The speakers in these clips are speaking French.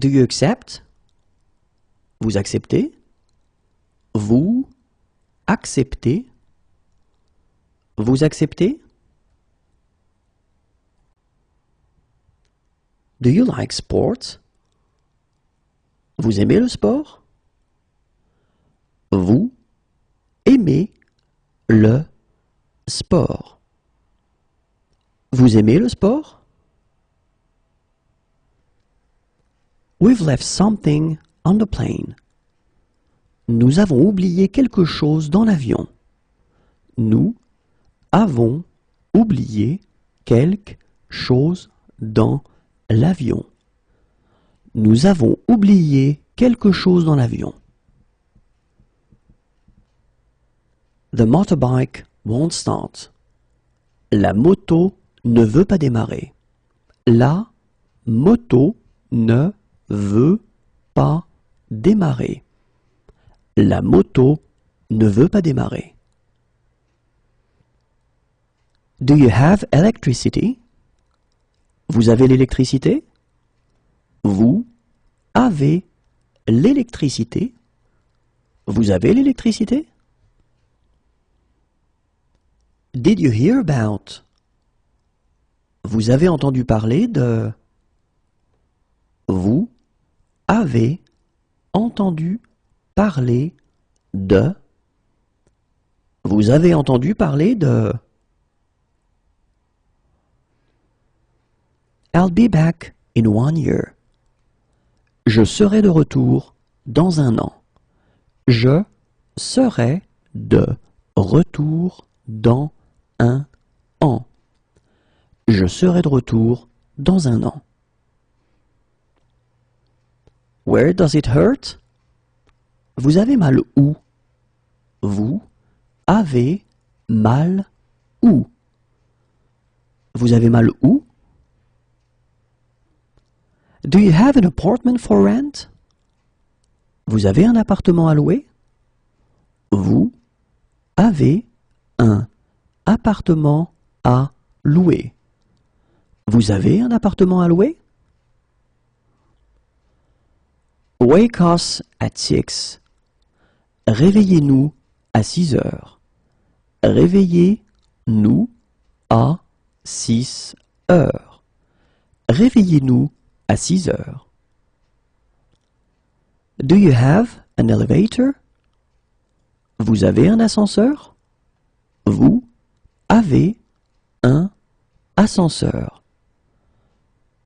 Do you accept? Vous acceptez? Vous acceptez? Vous acceptez? Do you like sports? Vous aimez le sport? Vous aimez le sport? Vous aimez le sport? We've left something on the plane. Nous avons oublié quelque chose dans l'avion. Nous avons oublié quelque chose dans l'avion. Nous avons oublié quelque chose dans l'avion. The motorbike won't start. La moto ne veut pas démarrer. La moto ne veut pas démarrer. La moto ne veut pas démarrer. Do you have electricity? Vous avez l'électricité? Vous avez l'électricité? Vous avez l'électricité? Did you hear about? Vous avez entendu parler de? Vous avez entendu parler de? Vous avez entendu parler de? I'll be back in 1 year. Je serai de retour dans un an. Je serai de retour dans un an. Je serai de retour dans un an. Where does it hurt? Vous avez mal où? Vous avez mal où? Vous avez mal où? Do you have an apartment for rent? Vous avez un appartement à louer? Vous avez un appartement à louer. Vous avez un appartement à louer? Wake us at 6. Réveillez-nous à 6 heures. Réveillez-nous à 6 heures. Réveillez-nous à 6 heures. Do you have an elevator? Vous avez un ascenseur? Vous avez un ascenseur.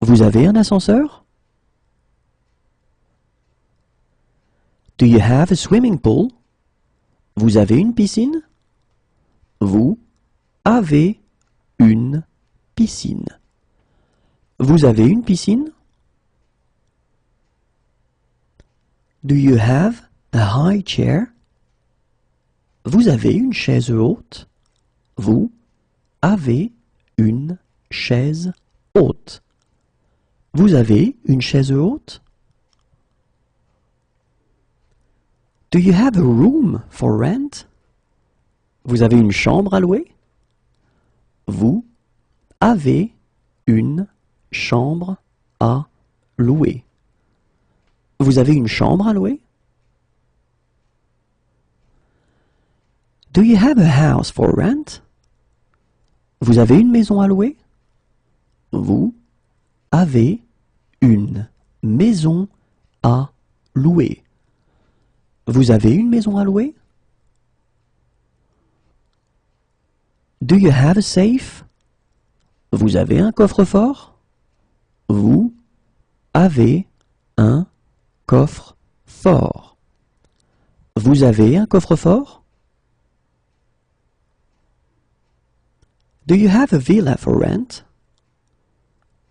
Vous avez un ascenseur? Do you have a swimming pool? Vous avez une piscine? Vous avez une piscine. Vous avez une piscine? Do you have a high chair? Vous avez une chaise haute? Vous avez une chaise haute. Vous avez une chaise haute? Do you have a room for rent? Vous avez une chambre à louer? Vous avez une chambre à louer. Vous avez une chambre à louer? Do you have a house for rent? Vous avez une maison à louer? Vous avez une maison à louer. Vous avez une maison à louer? Do you have a safe? Vous avez un coffre-fort? Vous avez un coffre-fort. Vous avez un coffre-fort? Do you have a villa for rent?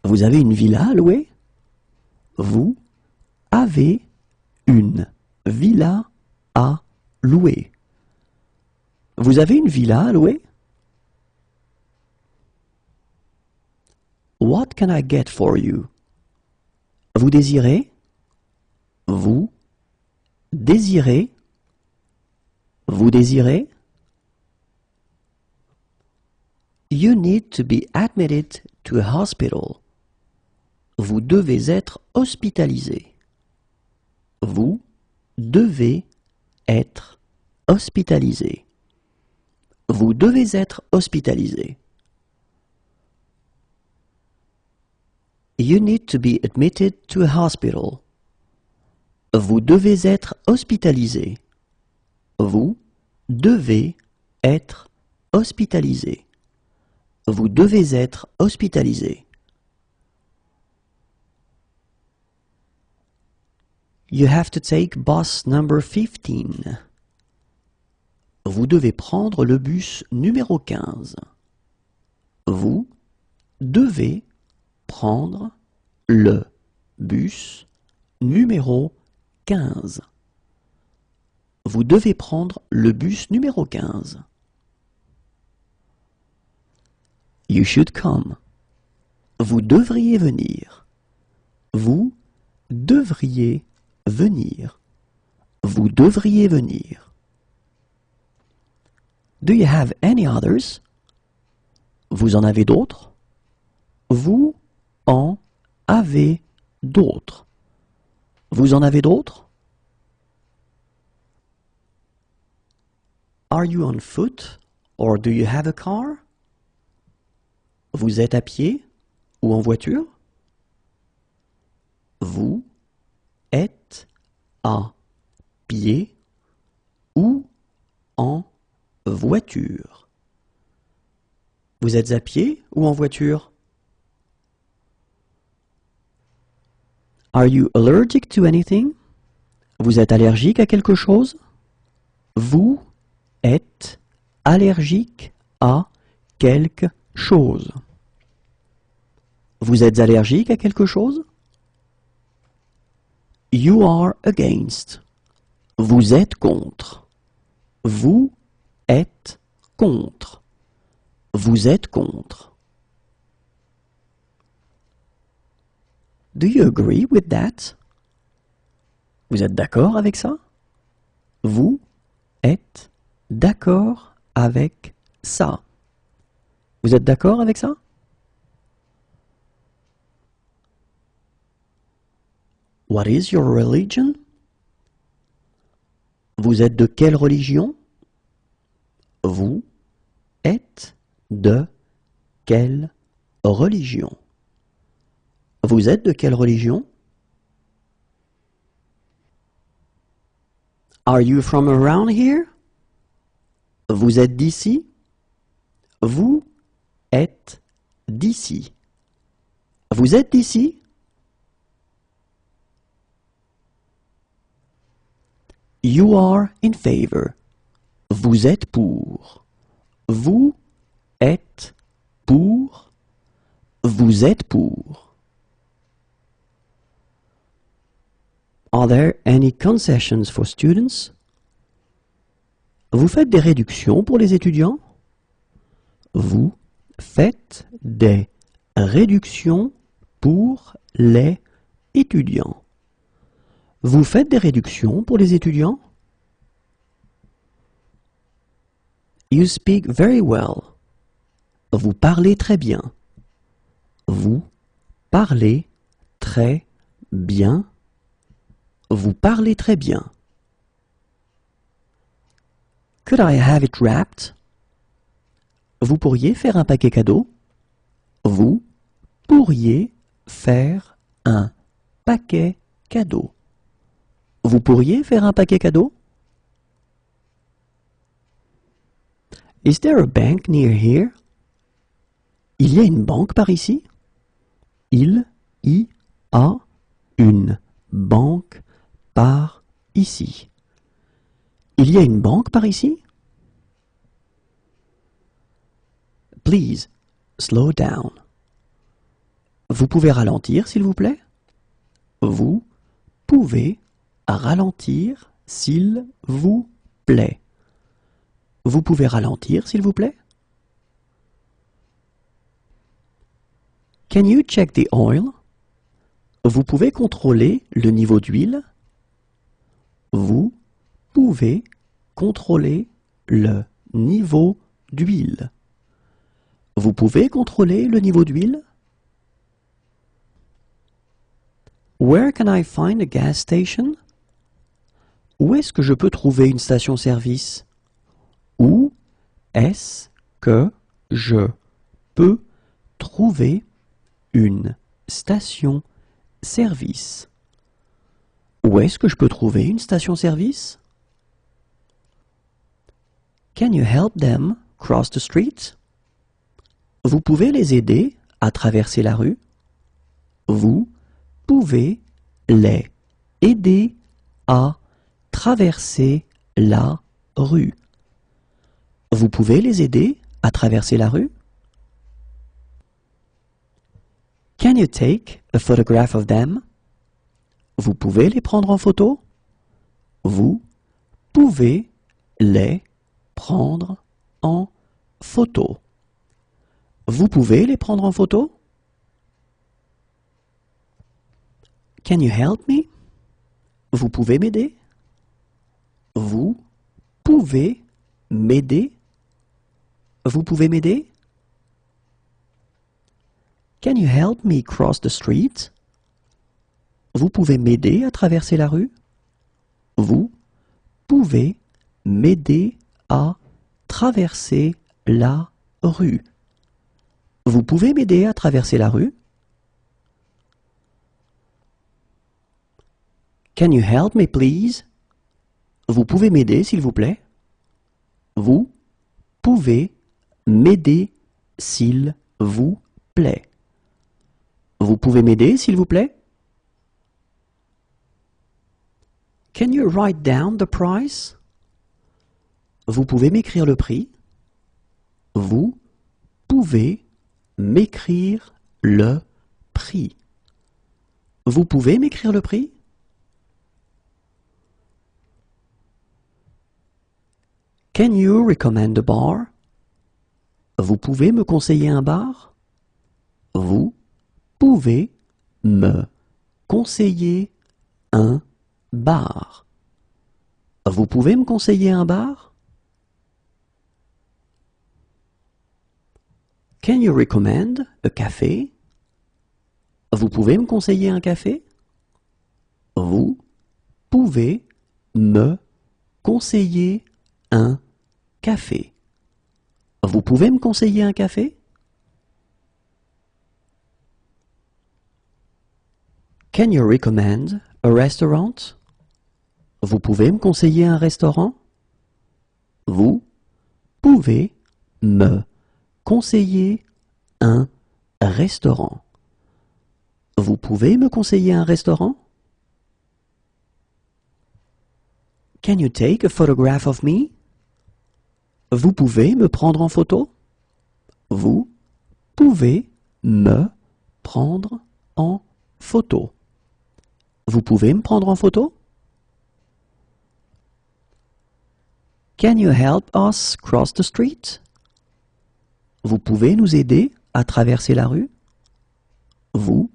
Vous avez une villa à louer? Vous avez une villa à louer. Vous avez une villa à louer? What can I get for you? Vous désirez? Vous désirez? Vous désirez? You need to be admitted to a hospital. Vous devez être hospitalisé. Vous devez être hospitalisé. Vous devez être hospitalisé. You need to be admitted to a hospital. Vous devez être hospitalisé. Vous devez être hospitalisé. Vous devez être hospitalisé. You have to take bus number 15. Vous devez prendre le bus numéro 15. Vous devez prendre le bus numéro 15. Vous devez prendre le bus numéro 15. You should come. Vous devriez venir. Vous devriez venir. Vous devriez venir. Do you have any others? Vous en avez d'autres? Vous en avez d'autres. Vous en avez d'autres? Are you on foot or do you have a car? Vous êtes à pied ou en voiture? Vous êtes à pied ou en voiture? Vous êtes à pied ou en voiture? Are you allergic to anything? Vous êtes allergique à quelque chose? Vous êtes allergique à quelque chose. Vous êtes allergique à quelque chose? You are against. Vous êtes contre. Vous êtes contre. Vous êtes contre. Do you agree with that? Vous êtes d'accord avec ça? Vous êtes d'accord avec ça? Vous êtes d'accord avec ça? What is your religion? Vous êtes de quelle religion? Vous êtes de quelle religion? Vous êtes de quelle religion? Are you from around here? Vous êtes d'ici? Vous êtes d'ici. Vous êtes d'ici? You are in favor. Vous êtes pour. Vous êtes pour. Vous êtes pour. Are there any concessions for students? Vous faites des réductions pour les étudiants? Vous faites des réductions pour les étudiants. Vous faites des réductions pour les étudiants? You speak very well. Vous parlez très bien. Vous parlez très bien. Vous parlez très bien. Could I have it wrapped? Vous pourriez faire un paquet cadeau? Vous pourriez faire un paquet cadeau. Vous pourriez faire un paquet cadeau? Is there a bank near here? Il y a une banque par ici? Il y a une banque par ici. Il y a une banque par ici? Please, slow down. Vous pouvez ralentir, s'il vous plaît? Vous pouvez ralentir, s'il vous plaît. Vous pouvez ralentir, s'il vous plaît? Can you check the oil? Vous pouvez contrôler le niveau d'huile? Vous pouvez contrôler le niveau d'huile. Vous pouvez contrôler le niveau d'huile? Where can I find a gas station? Où est-ce que je peux trouver une station-service? Où est-ce que je peux trouver une station-service? Où est-ce que je peux trouver une station-service? Can you help them cross the street? Vous pouvez les aider à traverser la rue? Vous pouvez les aider à traverser la rue. Vous pouvez les aider à traverser la rue? Can you take a photograph of them? Vous pouvez les prendre en photo? Vous pouvez les prendre en photo. Vous pouvez les prendre en photo? Can you help me? Vous pouvez m'aider? Vous pouvez m'aider? Vous pouvez m'aider? Can you help me cross the street? Vous pouvez m'aider à traverser la rue? Vous pouvez m'aider à traverser la rue? Vous pouvez m'aider à traverser la rue? Can you help me please? Vous pouvez m'aider s'il vous plaît? Vous pouvez m'aider s'il vous plaît? Vous pouvez m'aider s'il vous plaît? Can you write down the price? Vous pouvez m'écrire le prix? Vous pouvez m'écrire le prix? Vous pouvez m'écrire le prix? Can you recommend a bar? Vous pouvez me conseiller un bar? Vous pouvez me conseiller un bar? Vous pouvez me conseiller un bar? Can you recommend a café? Vous pouvez me conseiller un café? Vous pouvez me conseiller un café? Vous pouvez me conseiller un café? Can you recommend a restaurant? Vous pouvez me conseiller un restaurant? Vous pouvez me conseiller un restaurant? Vous pouvez me conseiller un restaurant? Can you take a photograph of me? Vous pouvez me prendre en photo? Vous pouvez me prendre en photo? Vous pouvez me prendre en photo? Can you help us cross the street? Vous pouvez nous aider à traverser la rue? Vous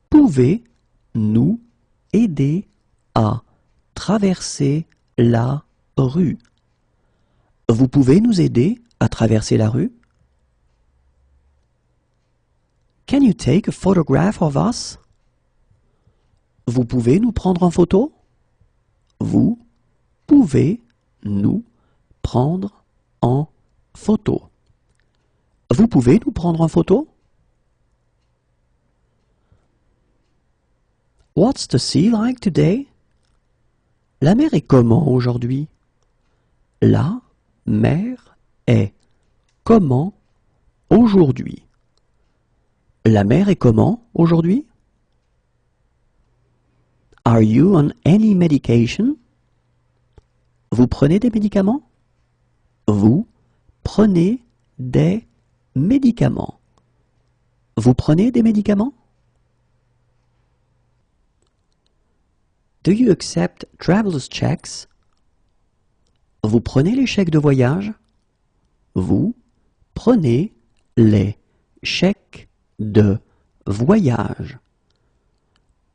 pouvez nous aider à traverser la rue? Vous pouvez nous aider à traverser la rue? Can you take a photograph of us? Vous pouvez nous prendre en photo? Vous pouvez nous prendre en photo? Vous pouvez nous prendre en photo? What's the sea like today? La mer est comment aujourd'hui? La mer est comment aujourd'hui? La mer est comment aujourd'hui? Are you on any medication? Vous prenez des médicaments? Vous prenez des médicaments? Vous prenez des médicaments? Do you accept traveler's checks? Vous prenez les chèques de voyage? Vous prenez les chèques de voyage?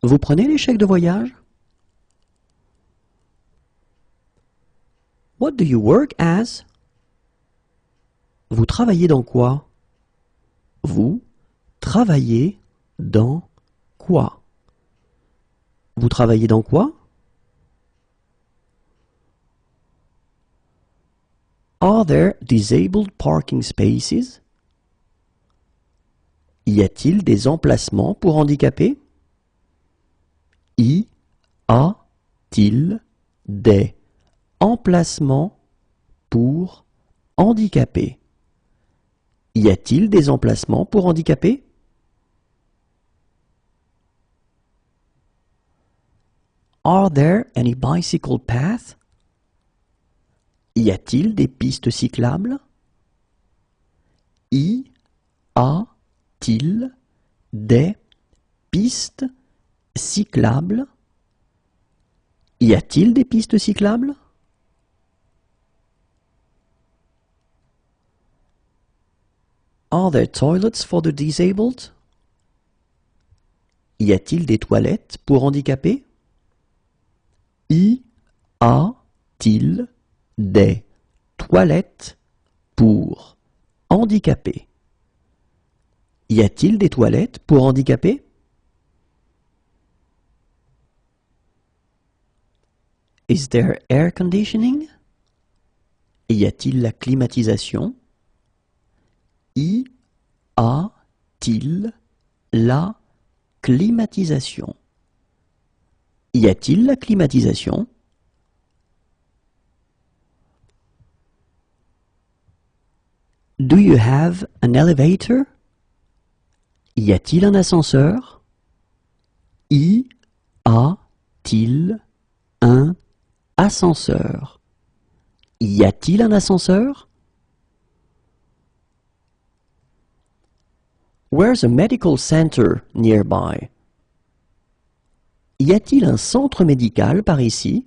Vous prenez les chèques de voyage? What do you work as? Vous travaillez dans quoi? Vous travaillez dans quoi? Vous travaillez dans quoi? Are there disabled parking spaces? Y a-t-il des emplacements pour handicapés? Y a-t-il des emplacements pour handicapés? Y a-t-il des emplacements pour handicapés? Are there any bicycle paths? Y a-t-il des pistes cyclables? Y a-t-il des pistes cyclables? Y a-t-il des pistes cyclables? Are there toilets for the disabled? Y a-t-il des toilettes pour handicapés? Y a-t-il des toilettes pour handicapés? Y a-t-il des toilettes pour handicapés? Is there air conditioning? Y a-t-il la climatisation? Y a-t-il la climatisation? Y a-t-il la climatisation? Do you have an elevator? Y a-t-il un ascenseur? Y a-t-il un ascenseur? Y a-t-il un ascenseur? Where's a medical center nearby? Y a-t-il un centre médical par ici?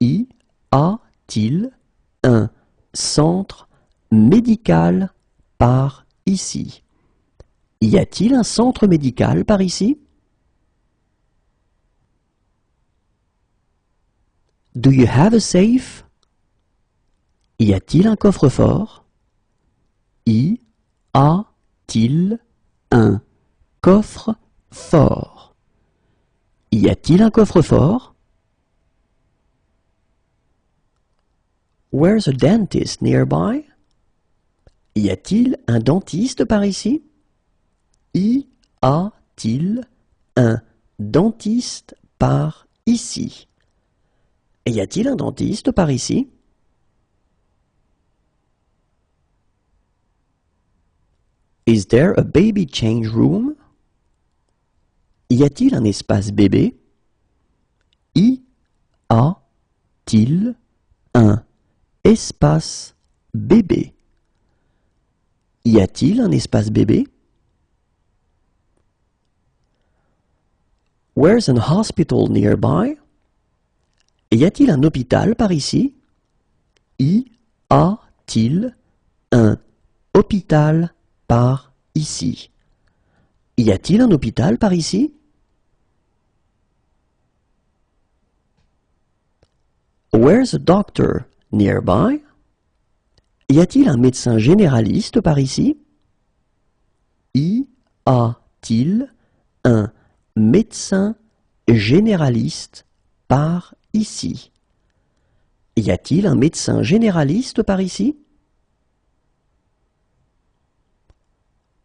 Y a-t-il un centre médical par ici? Y a-t-il un centre médical par ici? Do you have a safe? Y a-t-il un coffre-fort? Y a-t-il un coffre-fort? Y a-t-il un coffre-fort? Where's a dentist nearby? Y a-t-il un dentiste par ici? Y a-t-il un dentiste par ici? Y a-t-il un dentiste par ici? Is there a baby change room? Y a-t-il un espace bébé? Y a-t-il un espace bébé? Y a-t-il un espace bébé? Where's an hospital nearby? Y a-t-il un hôpital par ici? Y a-t-il un hôpital par ici? Y a-t-il un hôpital par ici? Where's a doctor nearby? Y a-t-il un médecin généraliste par ici? Y a-t-il un médecin généraliste par ici? Y a-t-il un médecin généraliste par ici?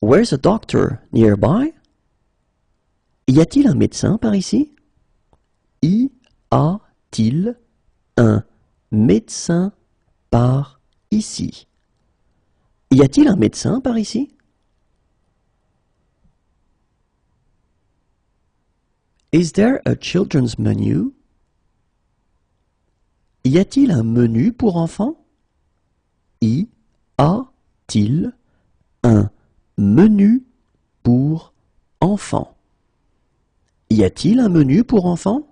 Where's a doctor nearby? Y a-t-il un médecin par ici? Y a-t-il un médecin par ici? Y a-t-il un médecin par ici? Is there a children's menu? Y a-t-il un menu pour enfants? Y a-t-il un menu pour enfants? Y a-t-il un menu pour enfants?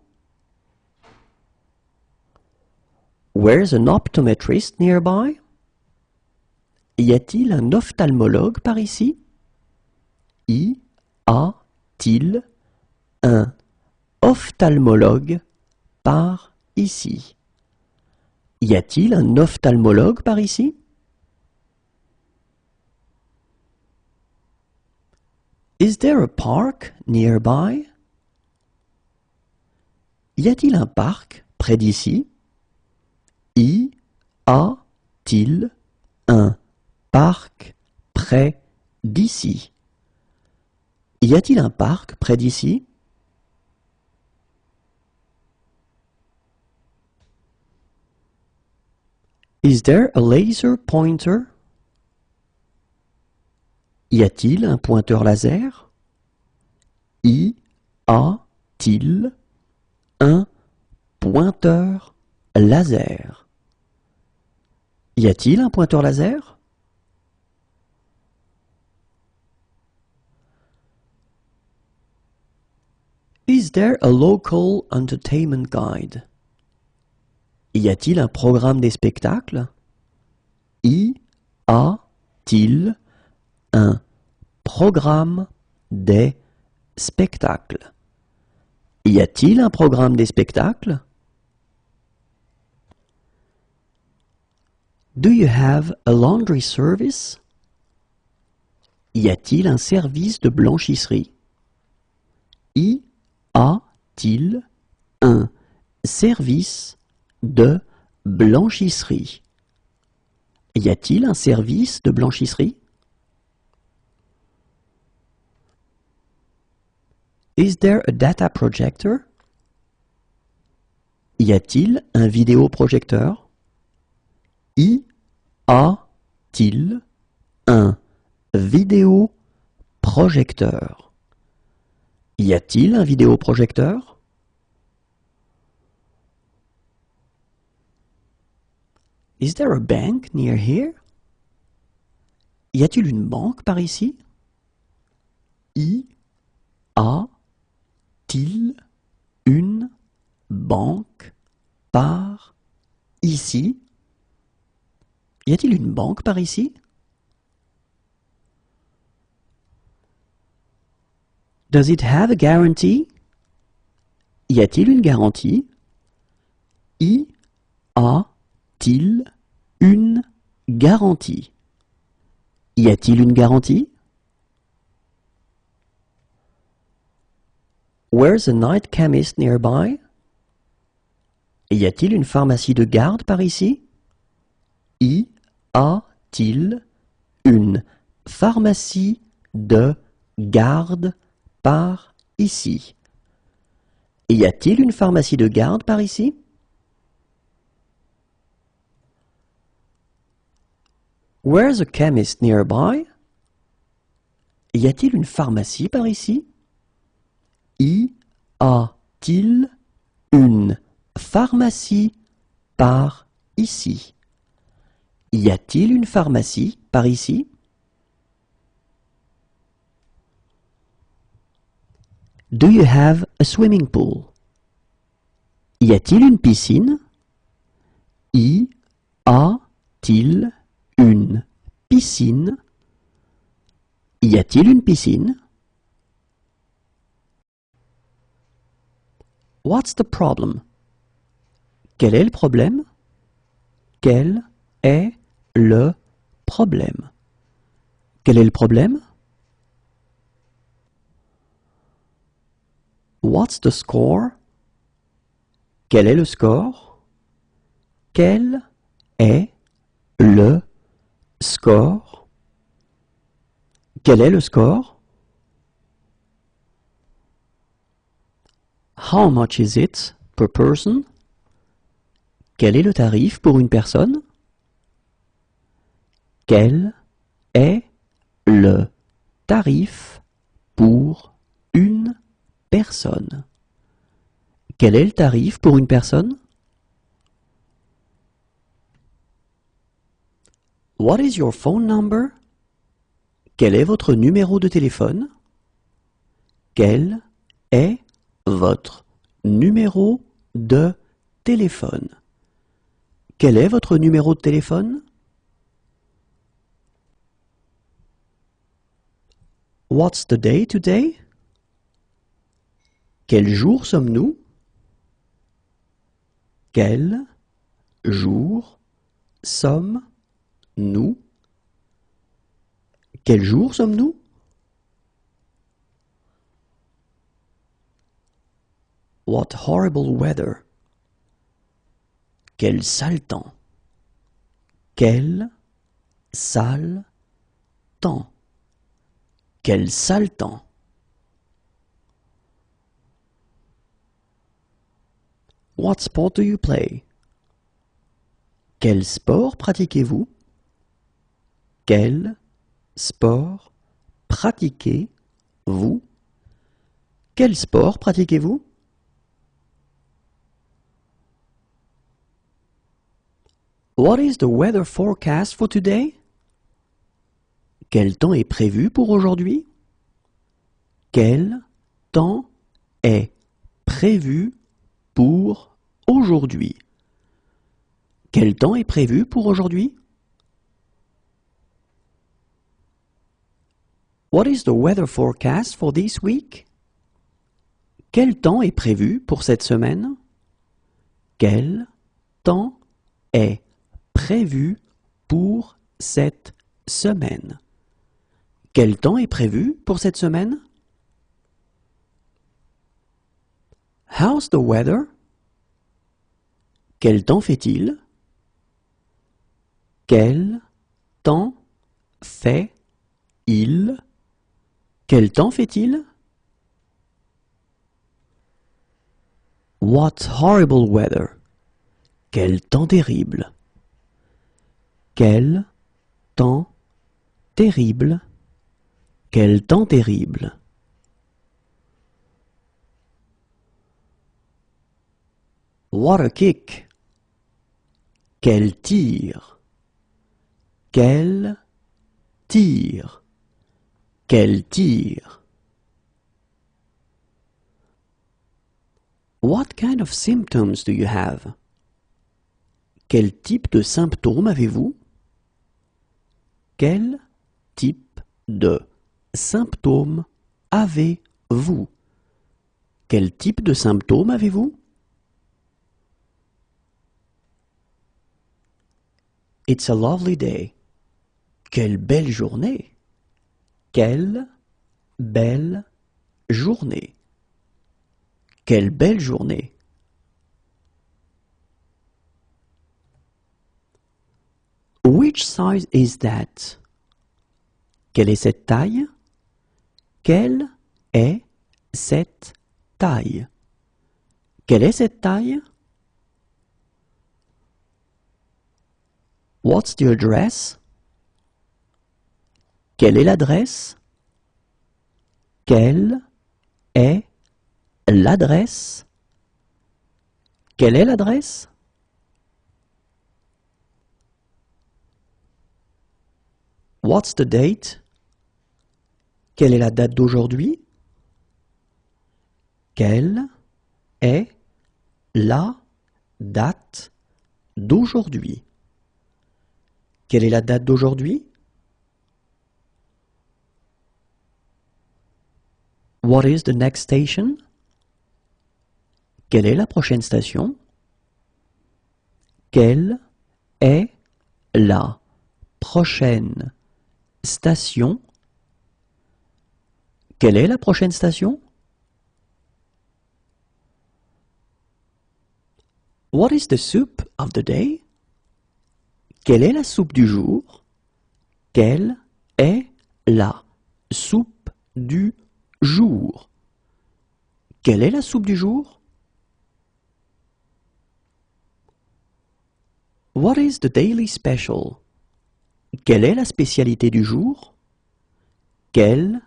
Where's an optometrist nearby? Y a-t-il un ophtalmologue par ici? Y a-t-il un ophtalmologue par ici? Y a-t-il un ophtalmologue par ici? Is there a park nearby? Y a-t-il un parc près d'ici? Y a-t-il a-t-il un parc près d'ici? Y a-t-il un parc près d'ici? Is there a laser pointer? Y a-t-il un pointeur laser? Y a-t-il un pointeur laser? Y a-t-il un pointeur laser? Is there a local entertainment guide? Y a-t-il un programme des spectacles? Y a-t-il un programme des spectacles? Y a-t-il un programme des spectacles? Do you have a laundry service? Y a-t-il un service de blanchisserie? Y a-t-il un service de blanchisserie? Y a-t-il un service de blanchisserie? Is there a data projector? Y a-t-il un vidéoprojecteur? Y a-t-il un vidéoprojecteur? Y a-t-il un vidéoprojecteur? Is there a bank near here? Y a-t-il une banque par ici? Y a-t-il une banque par ici? Y a-t-il une banque par ici? Does it have a guarantee? Y a-t-il une garantie? Y a-t-il une garantie? Y a-t-il une garantie? Where's a night chemist nearby? Y a-t-il une pharmacie de garde par ici? Y a-t-il une pharmacie de garde par ici? Y a-t-il une pharmacie de garde par ici? Where's a chemist nearby? Y a-t-il une pharmacie par ici? Y a-t-il une pharmacie par ici? Y a-t-il une pharmacie par ici? Do you have a swimming pool? Y a-t-il une piscine? Y a-t-il une piscine? Y a-t-il une piscine? What's the problem? Quel est le problème? Quel est le problème? Quel est le problème? What's the score? Quel est le score? Quel est le score? Quel est le score? How much is it per person? Quel est le tarif pour une personne? Quel est le tarif pour une personne? Quel est le tarif pour une personne? What is your phone number? Quel est votre numéro de téléphone? Quel est votre numéro de téléphone? Quel est votre numéro de téléphone? What's the day today? Quel jour sommes-nous? Quel jour sommes-nous? Quel jour sommes-nous? What horrible weather! Quel sale temps! Quel sale temps. Quel sale temps. What sport do you play? Quel sport pratiquez-vous? Quel sport pratiquez-vous? Quel sport pratiquez-vous? What is the weather forecast for today? Quel temps est prévu pour aujourd'hui? Quel temps est prévu pour aujourd'hui? Quel temps est prévu pour aujourd'hui? What is the weather forecast for this week? Quel temps est prévu pour cette semaine? Quel temps est prévu pour cette semaine? Quel temps est prévu pour cette semaine? How's the weather? Quel temps fait-il? Quel temps fait-il? Quel temps fait-il? What horrible weather! Quel temps terrible! Quel temps terrible! Quel temps terrible! What a kick! Quel tir! Quel tir! Quel tir! What kind of symptoms do you have? Quel type de symptômes avez-vous? Quel type de symptômes avez-vous? Quel type de symptômes avez-vous? It's a lovely day. Quelle belle journée! Quelle belle journée! Quelle belle journée! Which size is that? Quelle est cette taille? Quelle est cette taille? Quelle est cette taille? What's the address? Quelle est l'adresse? Quelle est l'adresse? Quelle est l'adresse? What's the date? Quelle est la date d'aujourd'hui? Quelle est la date d'aujourd'hui? Quelle est la date d'aujourd'hui? What is the next station? Quelle est la prochaine station? Quelle est la prochaine station? Quelle est la prochaine station? What is the soup of the day? Quelle est la soupe du jour? Quelle est la soupe du jour? Quelle est la soupe du jour? What is the daily special? Quelle est la spécialité du jour? Quelle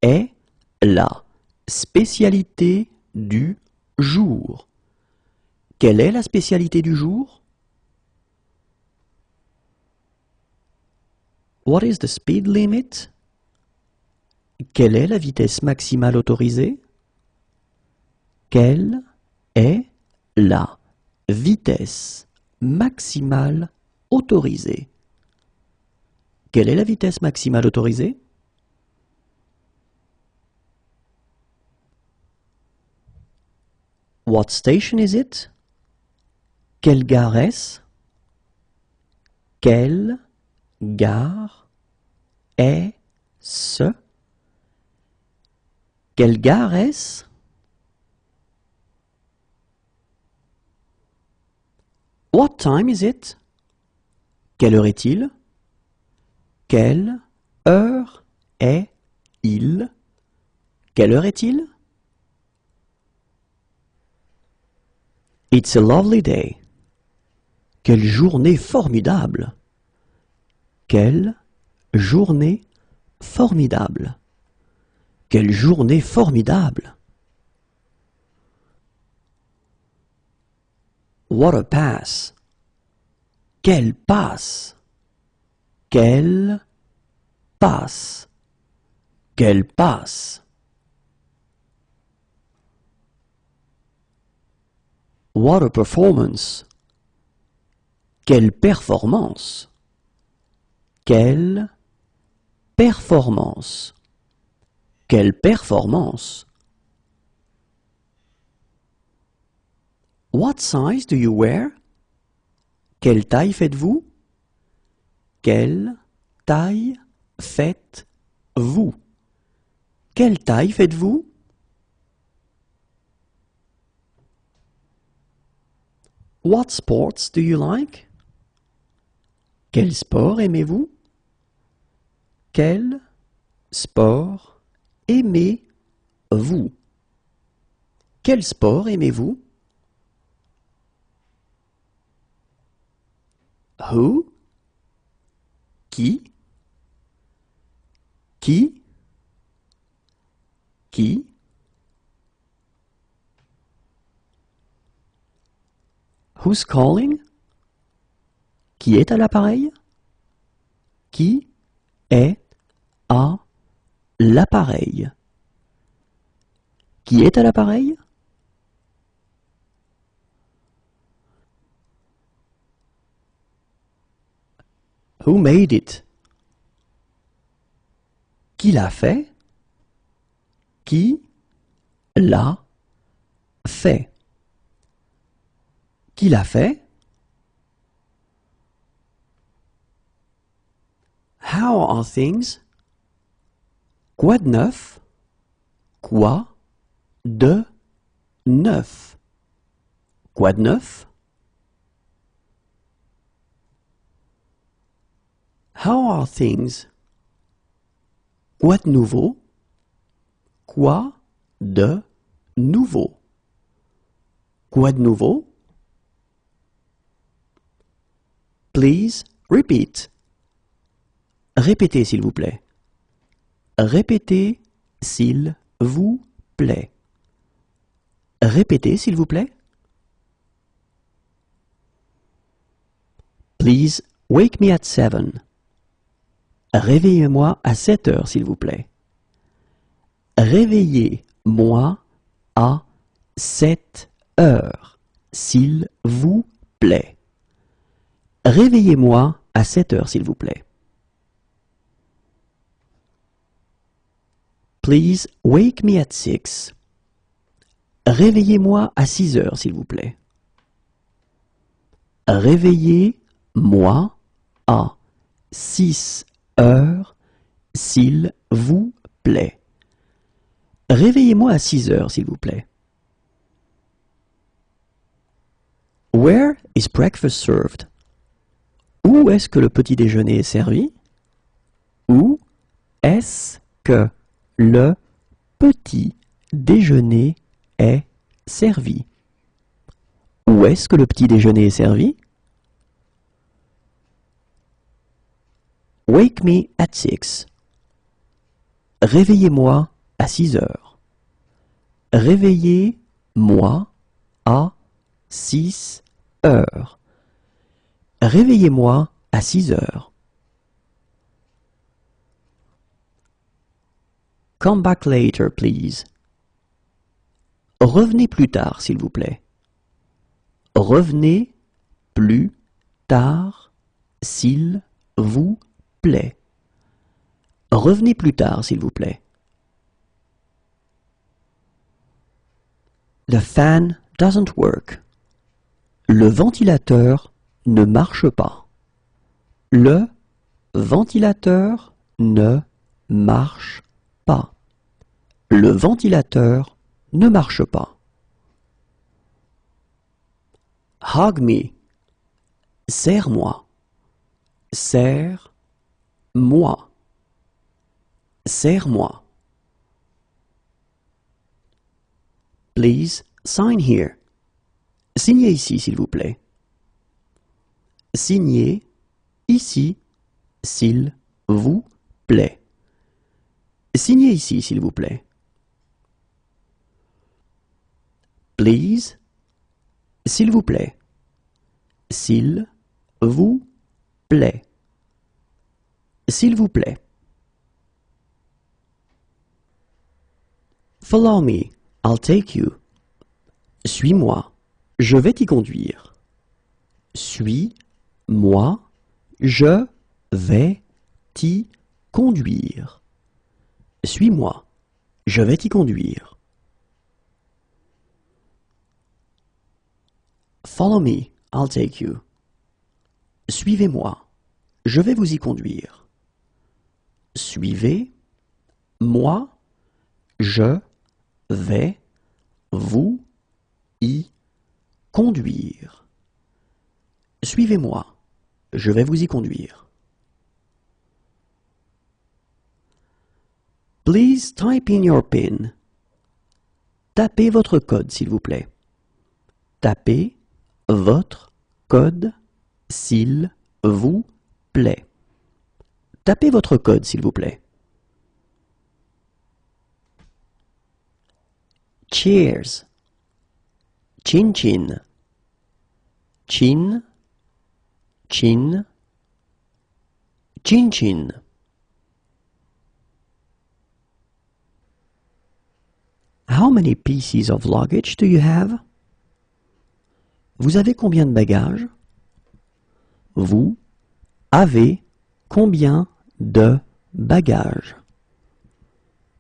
est la spécialité du jour? Quelle est la spécialité du jour? What is the speed limit? Quelle est la vitesse maximale autorisée? Quelle est la vitesse maximale autorisée? Quelle est la vitesse maximale autorisée? What station is it? Quelle gare est-ce? Quelle gare est-ce? Quelle gare est-ce? What time is it? Quelle heure est-il? Quelle heure est-il? Quelle heure est-il? It's a lovely day. Quelle journée formidable! Quelle journée formidable! Quelle journée formidable! What a pass! Quelle passe! Quelle passe! Quelle passe! What a performance! Quelle performance! Quelle performance! Quelle performance! What size do you wear? Quelle taille faites-vous? Quelle taille faites-vous? Quelle taille faites-vous? What sports do you like? Quel sport aimez-vous? Quel sport aimez-vous? Quel sport aimez-vous? Who? Qui? Qui? Qui? Who's calling? Qui est à l'appareil? Qui est à l'appareil? Qui est à l'appareil? Who made it? Qui l'a fait? Qui l'a fait? Qui l'a fait? How are things? Quoi de neuf? Quoi de neuf? Quoi de neuf? How are things? Quoi de nouveau? Quoi de nouveau? Quoi de nouveau? Please repeat. Répétez s'il vous plaît. Répétez s'il vous plaît. Répétez s'il vous plaît. Please wake me at 7. Réveillez-moi à 7 heures s'il vous plaît. Réveillez-moi à 7 heures s'il vous plaît. Réveillez-moi à 7 heures s'il vous plaît. Please wake me at 6. Réveillez-moi à 6 heures s'il vous plaît. Réveillez-moi à 6 heures s'il vous plaît. Réveillez-moi à 6 heures s'il vous plaît. Where is breakfast served? Où est-ce que le petit déjeuner est servi? Où est-ce que le petit déjeuner est servi? Où est-ce que le petit déjeuner est servi? Wake me at 6. Réveillez-moi à 6 heures. Réveillez-moi à 6 heures. Réveillez-moi à 6 heures. Come back later, please. Revenez plus tard, s'il vous plaît. Revenez plus tard, s'il vous plaît. Revenez plus tard, s'il vous plaît. The fan doesn't work. Le ventilateur ne marche pas. Le ventilateur ne marche pas. Le ventilateur ne marche pas. Hug me. Serre-moi. Serre-moi. Serre-moi. Please sign here. Signez ici, s'il vous plaît. Signez ici, s'il vous plaît. Signez ici, s'il vous plaît. Please, s'il vous plaît. S'il vous plaît. S'il vous plaît. Follow me, I'll take you. Suis-moi, je vais t'y conduire. Suis-moi, je vais t'y conduire. Suis-moi, je vais t'y conduire. Follow me, I'll take you. Suivez-moi, je vais vous y conduire. Suivez-moi, je vais vous y conduire. Suivez-moi, je vais vous y conduire. Please type in your PIN. Tapez votre code, s'il vous plaît. Tapez votre code, s'il vous plaît. Tapez votre code, s'il vous plaît. Cheers. Chin chin. Chin, chin, chin chin. How many pieces of luggage do you have? Vous avez combien de bagages? Vous avez combien de bagages?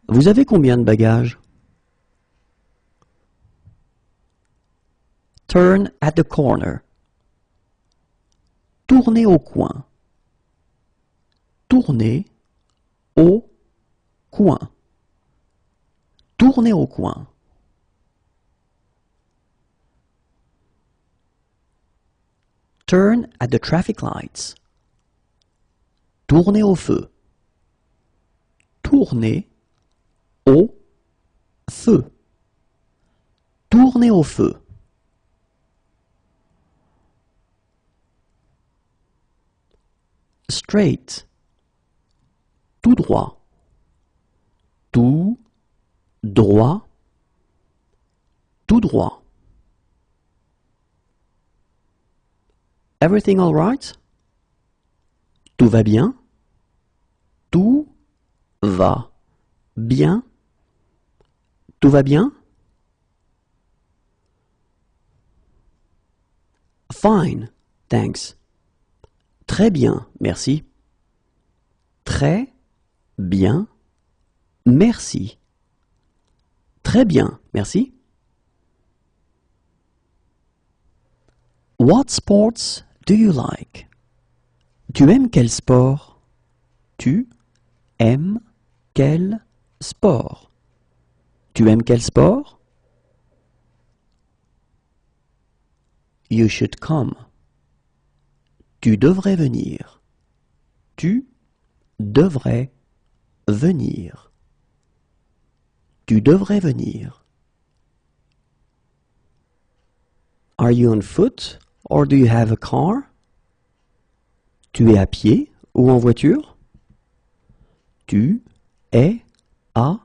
Vous avez combien de bagages? Turn at the corner. Tournez au coin. Tournez au coin. Tournez au coin. Turn at the traffic lights. Tournez au feu. Tournez au feu. Tournez au feu. Straight. Tout droit. Tout droit. Tout droit. Everything all right? Tout va bien? Tout va bien? Tout va bien? Fine, thanks. Très bien, merci. Très bien, merci. Très bien, merci. What sports do you like? Tu aimes quel sport? Tu aimes quel sport? Tu aimes quel sport? You should come. Tu devrais venir. Tu devrais venir. Tu devrais venir. Are you on foot or do you have a car? Tu es à pied ou en voiture? Tu es à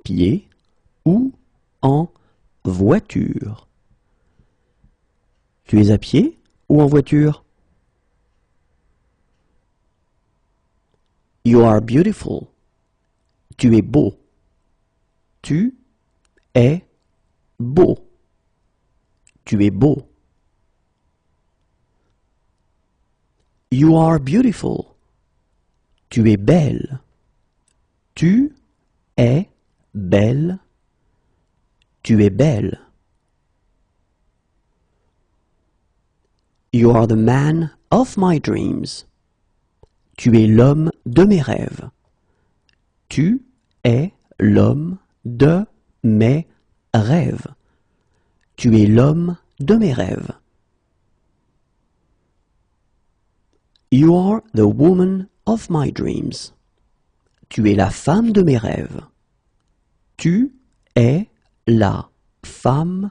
pied ou en voiture? Tu es à pied ou en voiture? You are beautiful. Tu es beau. Tu es beau. Tu es beau. You are beautiful. Tu es belle. Tu es belle. Tu es belle. You are the man of my dreams. Tu es l'homme de mes rêves. Tu es l'homme de mes rêves. Tu es l'homme de mes rêves. You are the woman of my dreams. Tu es la femme de mes rêves. Tu es la femme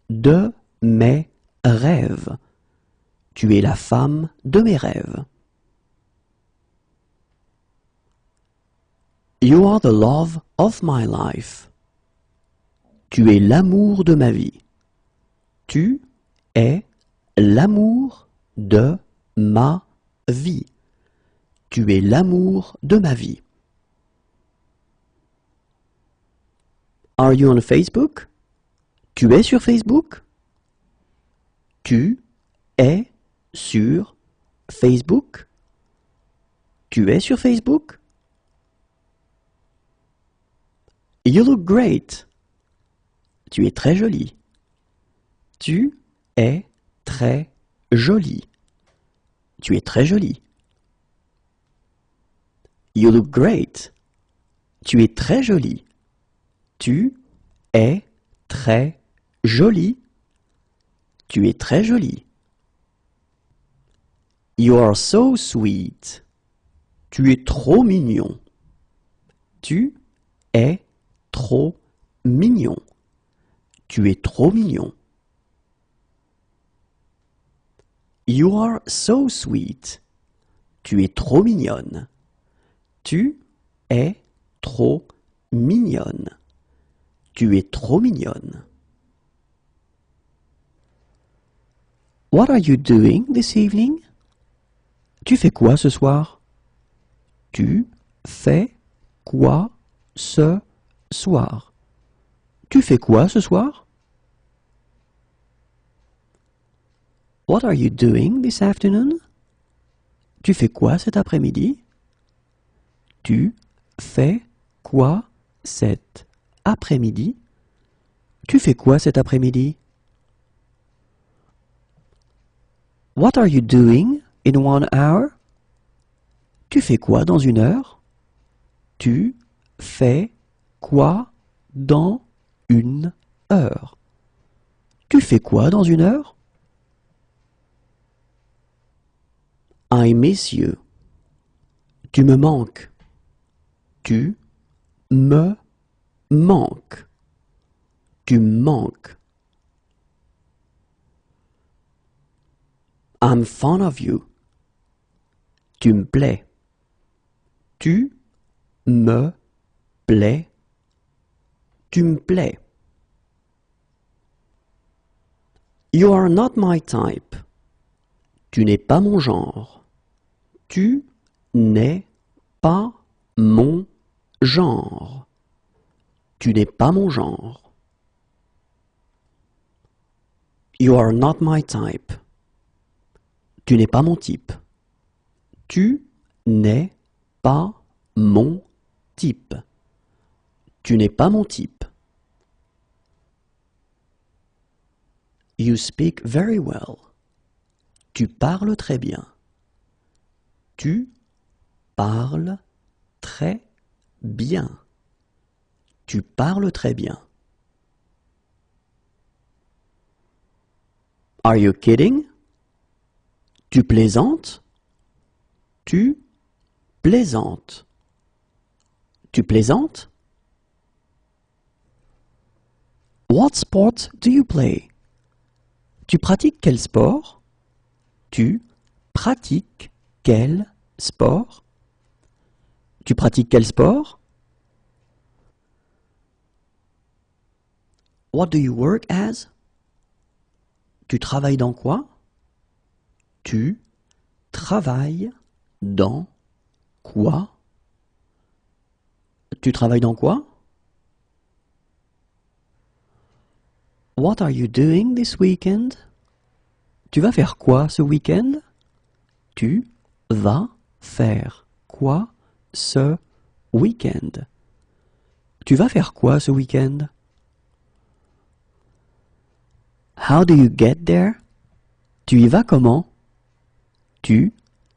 de mes rêves. Tu es la femme de mes rêves. You are the love of my life. Tu es l'amour de ma vie. Tu es l'amour de ma vie. Tu es l'amour de ma vie. Are you on Facebook? Tu es sur Facebook? Tu es sur Facebook? Tu es sur Facebook? You look great. Tu es très jolie. Tu es très jolie. Tu es très jolie. You look great. Tu es très jolie. Tu es très jolie. Tu es très jolie. You are so sweet. Tu es trop mignon. Tu es trop mignon. Tu es trop mignon. You are so sweet. Tu es trop mignonne. Tu es trop mignonne. Tu es trop mignonne. What are you doing this evening? Tu fais quoi ce soir? Tu fais quoi ce soir? Tu fais quoi ce soir? What are you doing this afternoon? Tu fais quoi cet après-midi? Tu fais quoi cet après-midi? Tu fais quoi cet après-midi? What are you doing in 1 hour? Tu fais quoi dans 1 heure? Tu fais quoi dans 1 heure? Tu fais quoi dans 1 heure? I miss you. Tu me manques. Tu me manques. Tu me manques. I'm fond of you. Tu me plais. Tu me plais. Tu me plais. You are not my type. Tu n'es pas mon genre. Tu n'es pas mon genre. Tu n'es pas mon genre. You are not my type. Tu n'es pas mon type. Tu n'es pas mon type. Tu n'es pas mon type. You speak very well. Tu parles très bien. Tu parles très bien. Tu parles très bien. Are you kidding? Tu plaisantes? Tu plaisantes. Tu plaisantes? What sport do you play? Tu pratiques quel sport? Tu pratiques quel sport? Tu pratiques quel sport? What do you work as? Tu travailles dans quoi? Tu travailles dans quoi? Tu travailles dans quoi? What are you doing this weekend? Tu vas faire quoi ce week-end? Tu vas faire quoi ce week-end? Tu vas faire quoi ce week-end? How do you get there? Tu y vas comment? Tu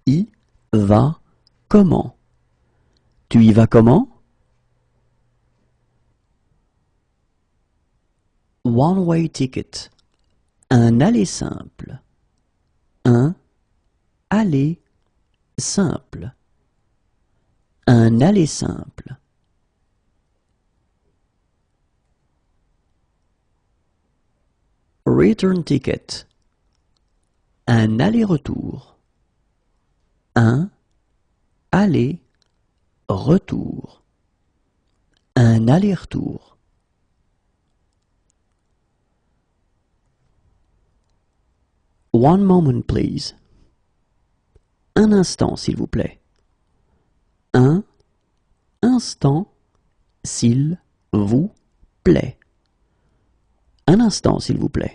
y vas comment? Tu y vas comment? One-way ticket. Un aller simple. Un aller simple. Un aller simple. Return ticket. Un aller-retour. Un aller-retour. Un aller-retour. One moment, please. Un instant, s'il vous plaît. Un instant, s'il vous plaît. Un instant, s'il vous plaît.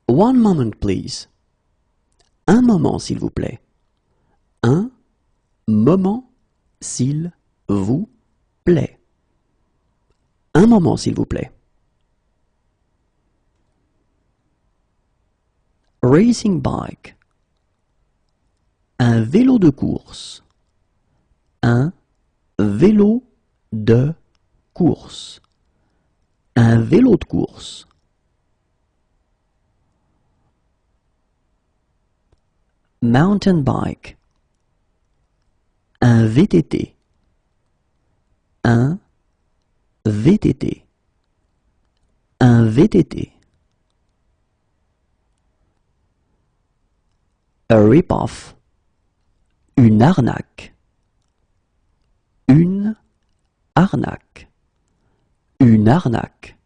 One moment, please. Un moment, s'il vous plaît. Un moment, s'il vous plaît. Un moment, s'il vous plaît. Racing bike. Un vélo de course. Un vélo de course. Un vélo de course. Mountain bike. Un VTT. Un VTT. Un VTT. A rip-off. Une arnaque. Une arnaque. Une arnaque.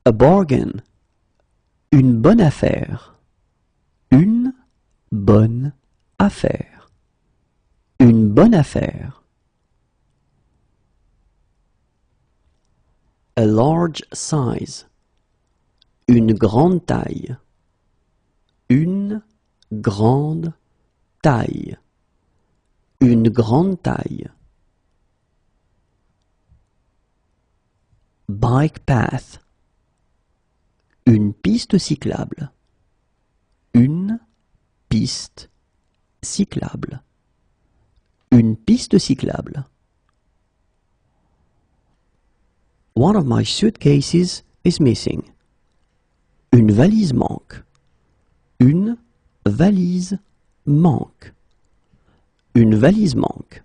A bargain. Une bonne affaire. Une bonne affaire. Une bonne affaire. A large size. Une grande taille. Une grande taille. Une grande taille. Bike path. Une piste cyclable. Une piste cyclable. Une piste cyclable. One of my suitcases is missing. Une valise manque. Une valise manque. Une valise manque.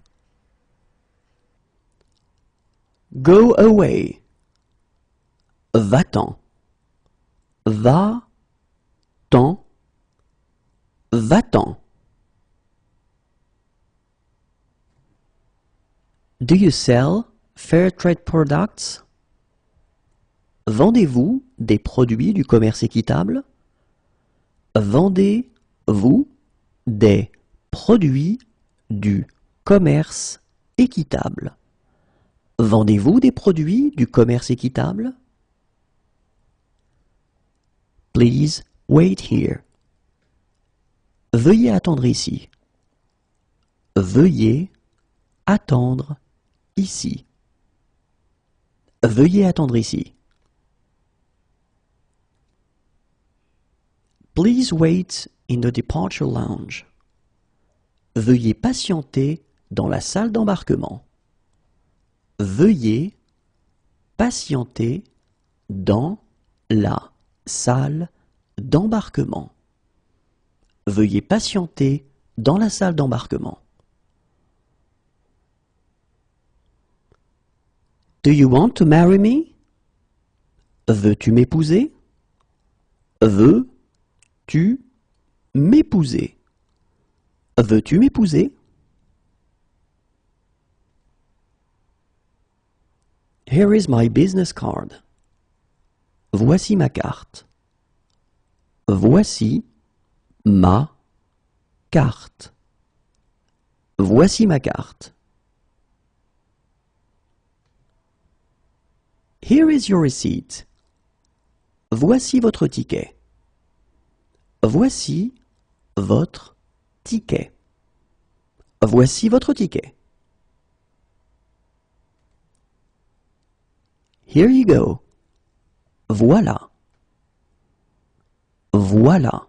Go away. Va-t'en. Va-t'en. Va-t'en. Do you sell fair trade products? Vendez-vous des produits du commerce équitable? Vendez-vous des produits du commerce équitable? Vendez-vous des produits du commerce équitable? Please wait here. Veuillez attendre ici. Veuillez attendre ici. Veuillez attendre ici. Please wait in the departure lounge. Veuillez patienter dans la salle d'embarquement. Veuillez patienter dans la salle d'embarquement. Veuillez patienter dans la salle d'embarquement. Do you want to marry me? Veux-tu m'épouser? Veux-tu m'épouser? Veux-tu m'épouser? Here is my business card. Voici ma carte. Voici ma carte. Voici ma carte. Here is your receipt. Voici votre ticket. Voici votre ticket. Voici votre ticket. Here you go. Voilà. Voilà.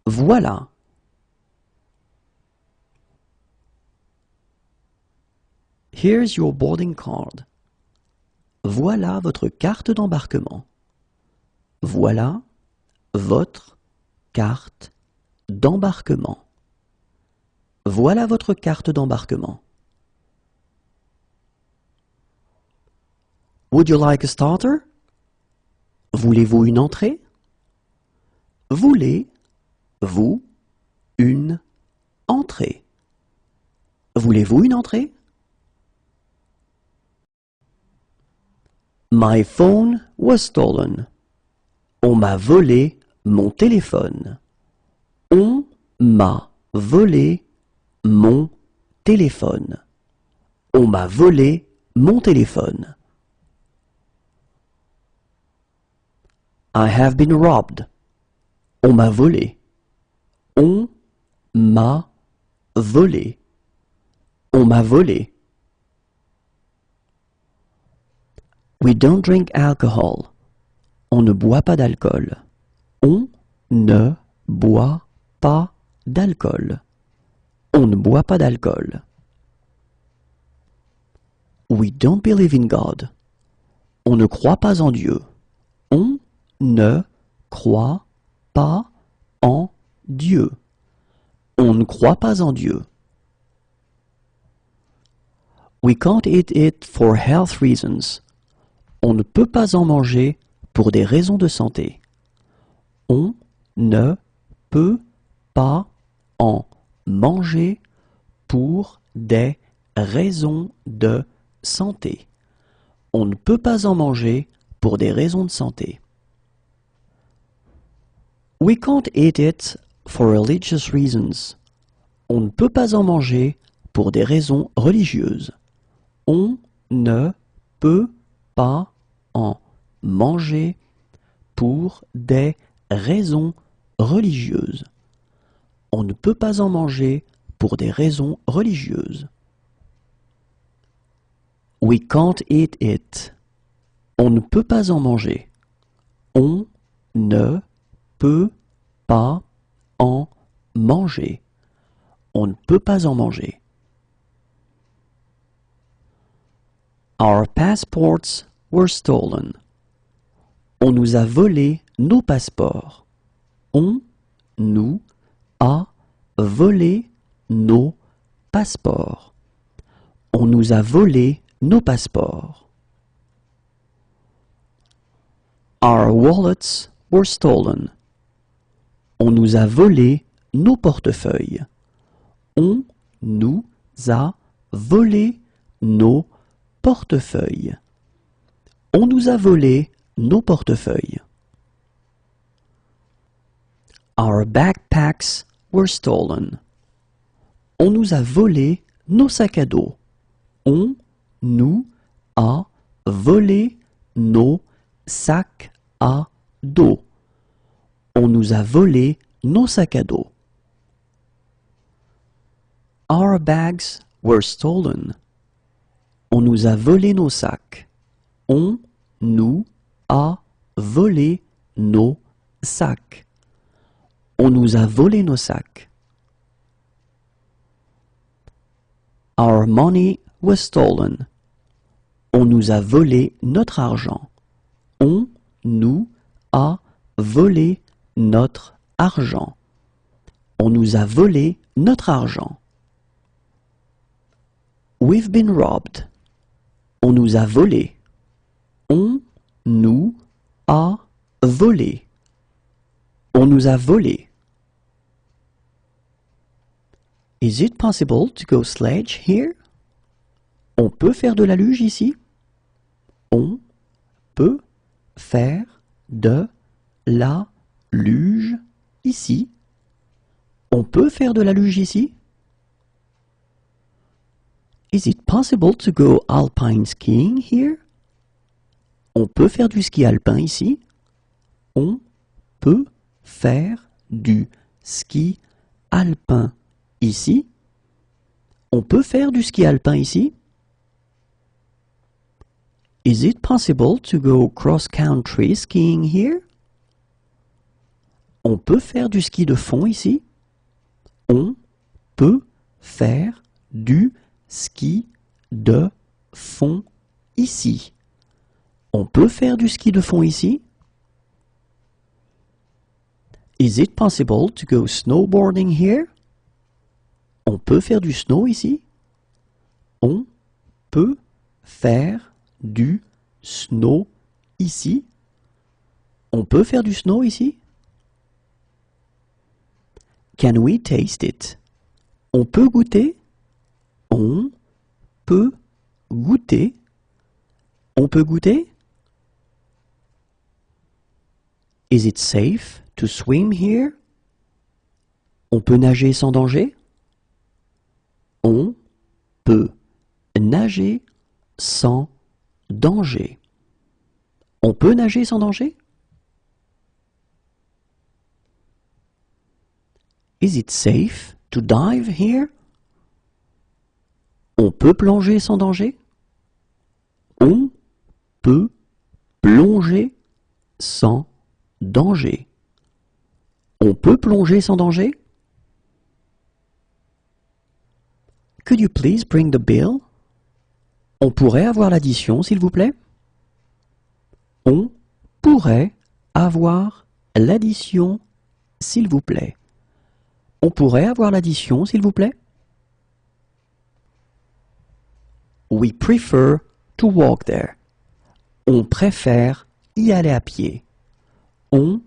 Voilà. Here's your boarding card. Voilà votre carte d'embarquement. Voilà votre carte d'embarquement. Voilà votre carte d'embarquement. Would you like a starter? Voulez-vous une entrée? Voulez-vous une entrée? Voulez-vous une entrée? My phone was stolen. On m'a volé mon téléphone. On m'a volé mon téléphone. On m'a volé mon téléphone. I have been robbed. On m'a volé. On m'a volé. On m'a volé. We don't drink alcohol. On ne boit pas d'alcool. On ne boit pas d'alcool. On ne boit pas d'alcool. We don't believe in God. On ne croit pas en Dieu. On ne croit pas en Dieu. On ne croit pas en Dieu. We can't eat it for health reasons. On ne peut pas en manger pour des raisons de santé. On ne peut pas en manger pour des raisons de santé. On ne peut pas en manger pour des raisons de santé. We can't eat it for religious reasons. On ne peut pas en manger pour des raisons religieuses. On ne peut pas en manger pour des raisons religieuses. On ne peut pas en manger pour des raisons religieuses. We can't eat it. On ne peut pas en manger. On ne peut pas en manger. On ne peut pas en manger. Our passports were stolen. On nous a volé nos passeports. On nous a volé nos passeports. On nous a volé nos passeports. Our wallets were stolen. On nous a volé nos portefeuilles. On nous a volé nos portefeuilles. On nous a volé nos portefeuilles. Our backpacks were stolen. On nous a volé nos sacs à dos. On nous a volé nos sacs à dos. On nous a volé nos sacs à dos. Our bags were stolen. On nous a volé nos sacs. On nous a volé nos sacs. On nous a volé nos sacs. Our money was stolen. On nous a volé notre argent. On nous a volé notre argent. On nous a volé notre argent. We've been robbed. On nous a volé. On nous a volé. On nous a volé. Is it possible to go sledge here? On peut faire de la luge ici? On peut faire de la luge ici? On peut faire de la luge ici? Is it possible to go alpine skiing here? On peut faire du ski alpin ici? On peut faire du ski alpin ici? On peut faire du ski alpin ici? Is it possible to go cross-country skiing here? On peut faire du ski de fond ici? On peut faire du ski de fond ici. On peut faire du ski de fond ici? Is it possible to go snowboarding here? On peut faire du snow ici? On peut faire du snow ici? On peut faire du snow ici? Can we taste it? On peut goûter? On peut goûter? On peut goûter? Is it safe to swim here? On peut nager sans danger? On peut nager sans danger. On peut nager sans danger? Is it safe to dive here? On peut plonger sans danger? On peut plonger sans danger. On peut plonger sans danger? Could you please bring the bill? On pourrait avoir l'addition, s'il vous plaît? On pourrait avoir l'addition, s'il vous plaît. On pourrait avoir l'addition, s'il vous plaît? We prefer to walk there. On préfère y aller à pied. On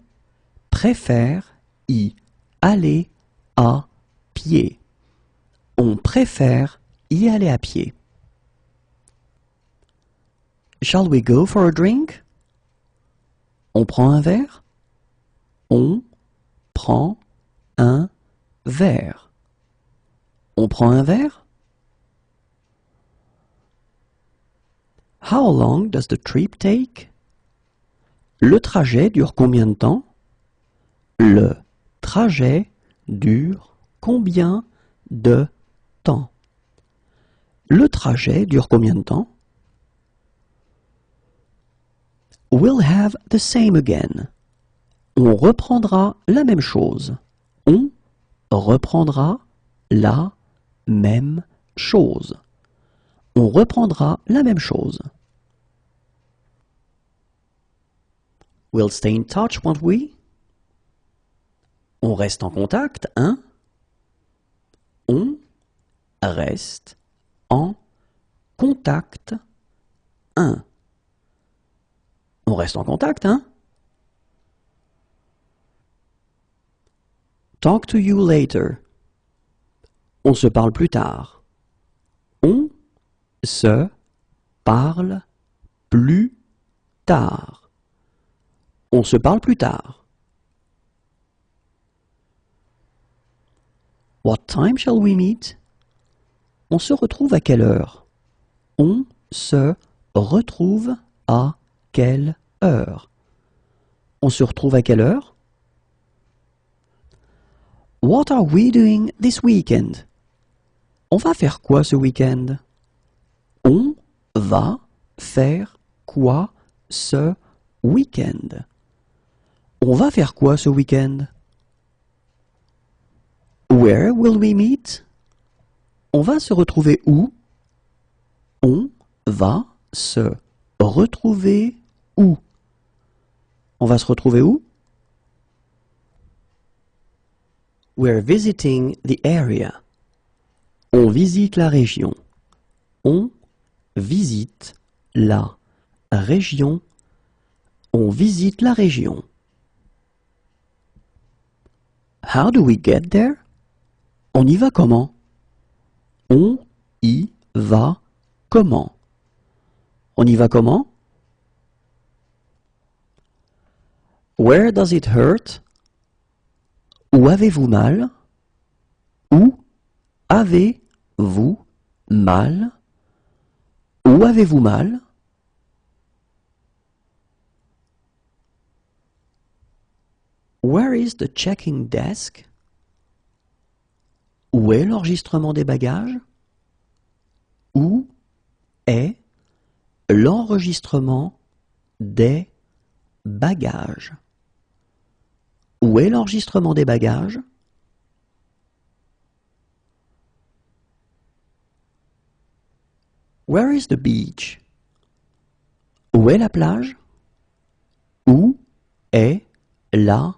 préfère y aller à pied. On préfère y aller à pied. Shall we go for a drink? On prend un verre? On prend un verre. On prend un verre? How long does the trip take? Le trajet dure combien de temps? Le trajet dure combien de temps? Le trajet dure combien de temps? We'll have the same again. On reprendra la même chose. On reprendra la même chose. On reprendra la même chose. We'll stay in touch, won't we? On reste en contact, hein? On reste en contact, hein? On reste en contact, hein? Talk to you later. On se parle plus tard. On se parle plus tard. On se parle plus tard. What time shall we meet? On se retrouve à quelle heure? On se retrouve à quelle heure? On se retrouve à quelle heure? What are we doing this weekend? On va faire quoi ce week-end? On va faire quoi ce week-end? On va faire quoi ce week-end? Where will we meet? On va se retrouver où? On va se retrouver où? On va se retrouver où? We're visiting the area. On visite la région. On visite la région. On visite la région. How do we get there? On y va comment? On y va comment? On y va comment? Where does it hurt? Où avez-vous mal? Où avez-vous mal? Où avez-vous mal? Where is the checking desk? Où est l'enregistrement des bagages? Où est l'enregistrement des bagages? Où est l'enregistrement des bagages? Where is the beach? Où Où est la plage? Où est la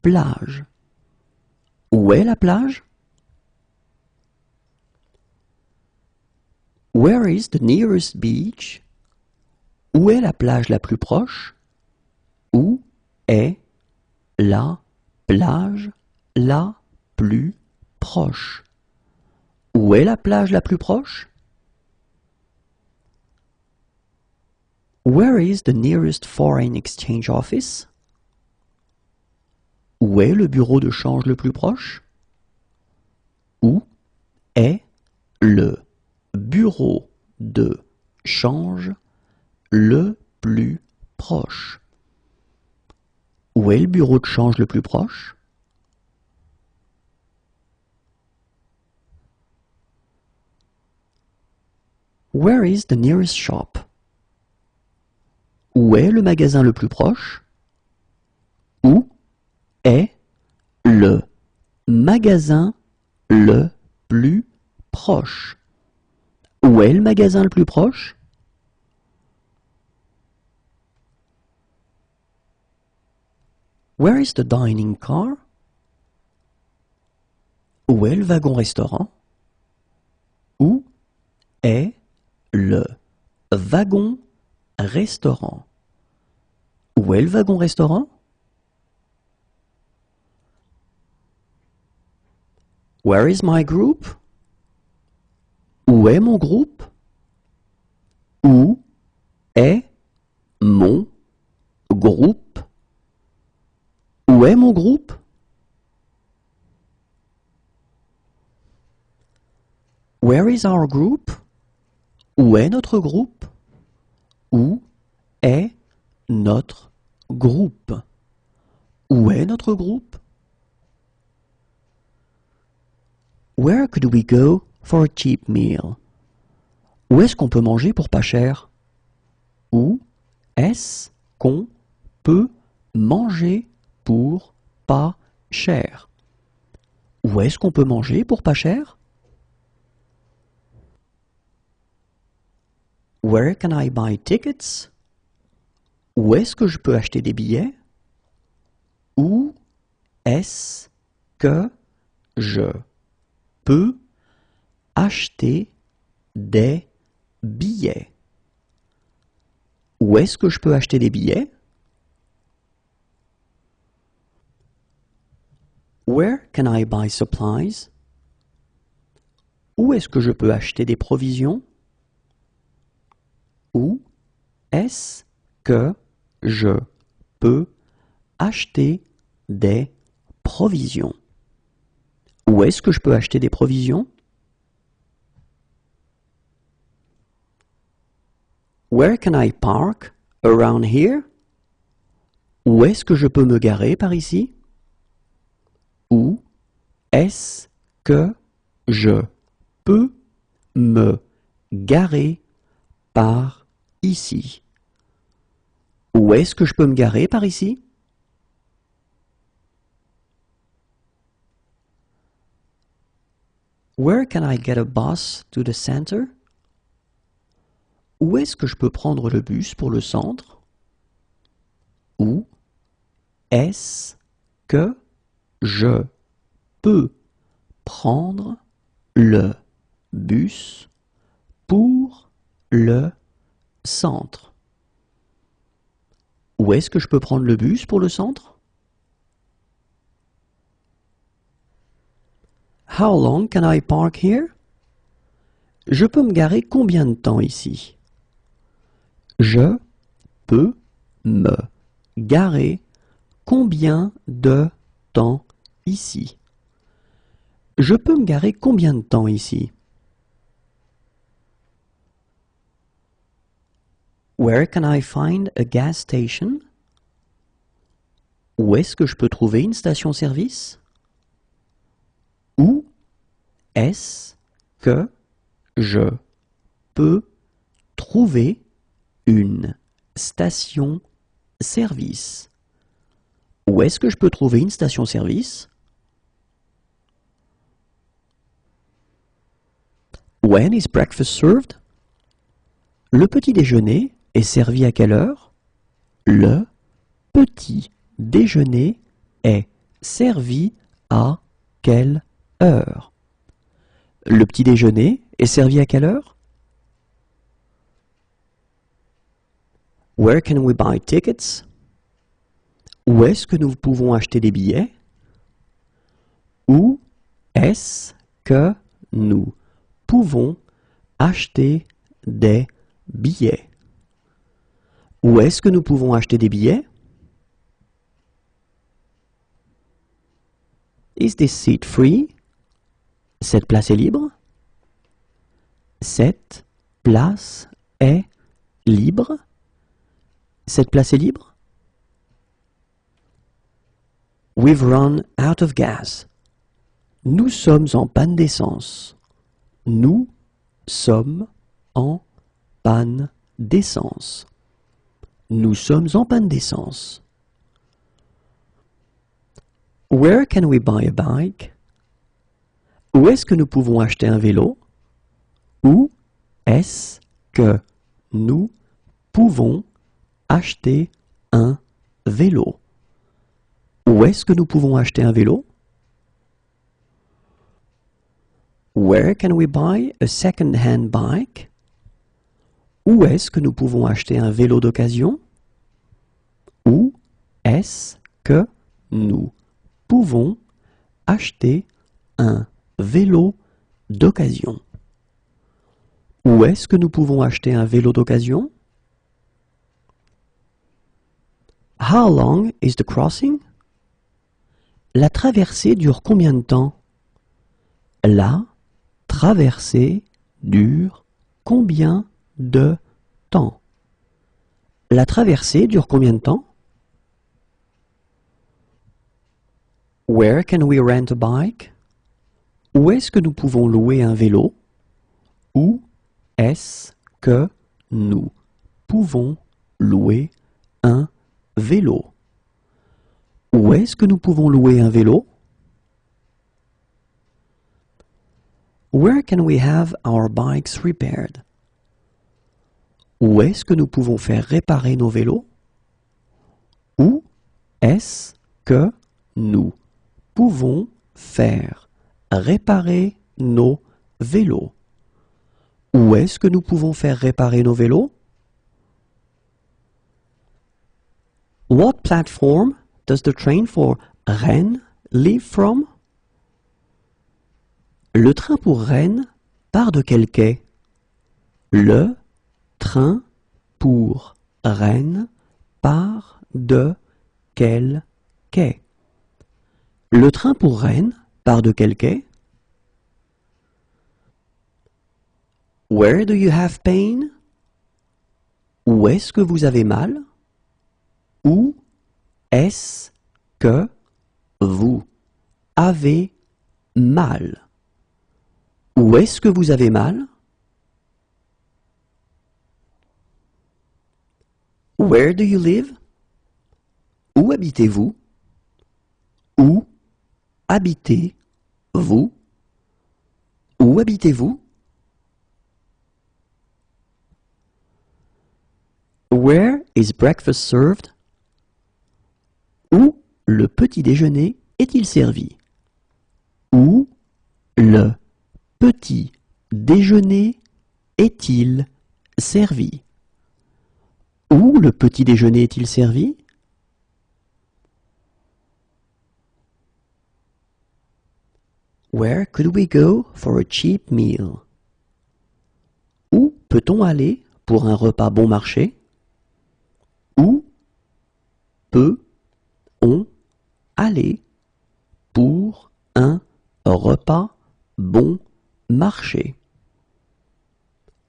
plage? Où est la plage? Where is the nearest beach? Où est la plage la plus proche? Où est la plage la plus proche? Où est la plage la plus proche? Where is the nearest foreign exchange office? Où est le bureau de change le plus proche? Où est le bureau de change le plus proche? Où est le bureau de change le plus proche? Where is the nearest shop? Où est le magasin le plus proche? Où est le magasin le plus proche? Où est le magasin le plus proche? Where is the dining car? Où est le wagon-restaurant? Où est le wagon-restaurant? Où est le wagon-restaurant? Where is my group? Où est mon groupe? Où est mon groupe? Où est mon groupe? Where is our group? Où est notre groupe? Où est notre groupe? Où est notre groupe? Where could we go for a cheap meal? Où est-ce qu'on peut manger pour pas cher? Où est-ce qu'on peut manger pour pas cher? Où est-ce qu'on peut manger pour pas cher? Where can I buy tickets? Où est-ce que je peux acheter des billets? Où est-ce que je peux acheter des billets? Où est-ce que je peux acheter des billets? Where can I buy supplies? Où est-ce que je peux acheter des provisions? Où est-ce que je peux acheter des provisions? Où est-ce que je peux acheter des provisions? Where can I park around here? Où est-ce que je peux me garer par ici? Où est-ce que je peux me garer par ici? Où est-ce que je peux me garer par ici? Where can I get a bus to the center? Où est-ce que je peux prendre le bus pour le centre? Où est-ce que je peux prendre le bus pour le centre? Où est-ce que je peux prendre le bus pour le centre? How long can I park here? Je peux me garer combien de temps ici? Je peux me garer combien de temps ici? Je peux me garer combien de temps ici? Where can I find a gas station? Où est-ce que je peux trouver une station-service? Où est-ce que je peux trouver une station-service? Où est-ce que je peux trouver une station-service? When is breakfast served? Le petit déjeuner est servi à quelle heure? Le petit déjeuner est servi à quelle heure? Le petit déjeuner est servi à quelle heure? Where can we buy tickets? Où est-ce que nous pouvons acheter des billets? Où est-ce que nous pouvons acheter des billets? Où est-ce que nous pouvons acheter des billets? Is this seat free? Cette place est libre? Cette place est libre? Cette place est libre? We've run out of gas. Nous sommes en panne d'essence. Nous sommes en panne d'essence. Nous sommes en panne d'essence. Where can we buy a bike? Où est-ce que nous pouvons acheter un vélo? Où est-ce que nous pouvons acheter un vélo? Où est-ce que nous pouvons acheter un vélo? Where can we buy a second-hand bike? Où est-ce que nous pouvons acheter un vélo d'occasion? Où est-ce que nous pouvons acheter un vélo d'occasion? Où est-ce que nous pouvons acheter un vélo d'occasion? How long is the crossing? La traversée dure combien de temps? La traversée dure combien de temps? La traversée dure combien de temps? Where can we rent a bike? Où est-ce que nous pouvons louer un vélo? Où est-ce que nous pouvons louer un vélo? Où est-ce que nous pouvons louer un vélo? Where can we have our bikes repaired? Où est-ce que nous pouvons faire réparer nos vélos? Où est-ce que nous pouvons faire réparer nos vélos? Où est-ce que nous pouvons faire réparer nos vélos? What platform does the train for Rennes leave from? Le train pour Rennes part de quel quai? Le train pour Rennes part de quel quai? Le train pour Rennes part de quel quai? Where do you have pain? Où est-ce que vous avez mal? Où est-ce que vous avez mal? Où est-ce que vous avez mal? Where do you live? Où habitez-vous? Où habitez-vous? Où habitez-vous? Where is breakfast served? Où le petit déjeuner est-il servi? Où le petit déjeuner est-il servi? Où le petit déjeuner est-il servi? Where could we go for a cheap meal? Où peut-on aller pour un repas bon marché? Où peut-on aller pour un repas bon marché?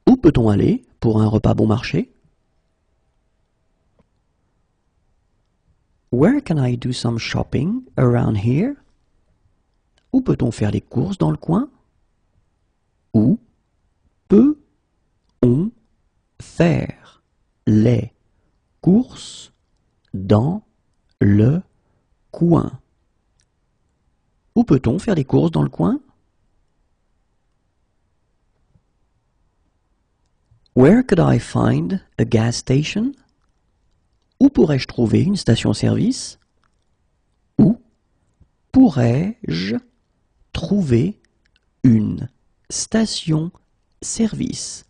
Où peut-on aller pour un repas bon marché? Where can I do some shopping around here? Où peut-on faire les courses dans le coin? Où peut-on faire les courses dans le coin? Où peut-on faire les courses dans le coin? Where could I find a gas station? Où pourrais-je trouver une station-service? Où pourrais-je trouver une station-service?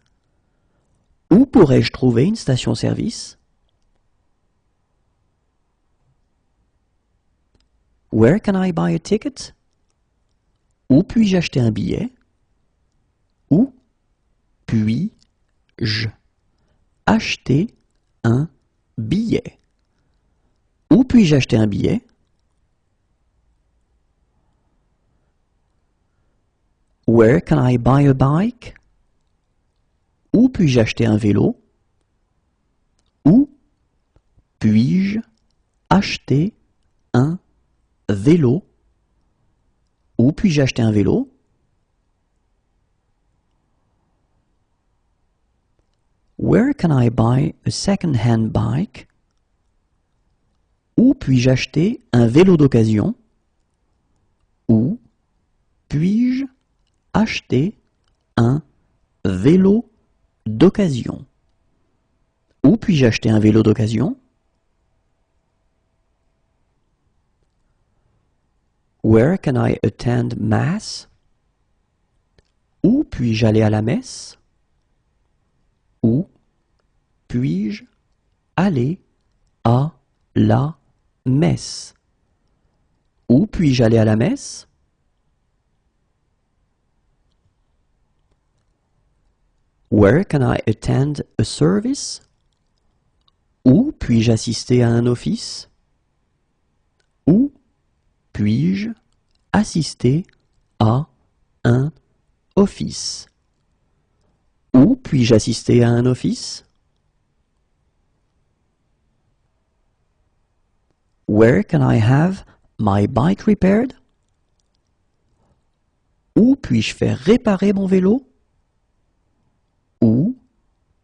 Où pourrais-je trouver une station-service? Where can I buy a ticket? Où puis-je acheter un billet? Où puis-je acheter un billet? Où puis-je acheter un billet? Where can I buy a bike? Où puis-je acheter un vélo? Où puis-je acheter un vélo? Où puis-je acheter un vélo? Where can I buy a second-hand bike? Où puis-je acheter un vélo d'occasion? Où puis-je acheter un vélo d'occasion? Où puis-je acheter un vélo d'occasion? Where can I attend mass? Où puis-je aller à la messe? Où puis-je aller à la messe? Où puis-je aller à la messe? Where can I attend a service? Où puis-je assister à un office? Où puis-je assister à un office? Où puis-je assister à un office? Where can I have my bike repaired? Où puis-je faire réparer mon vélo? Où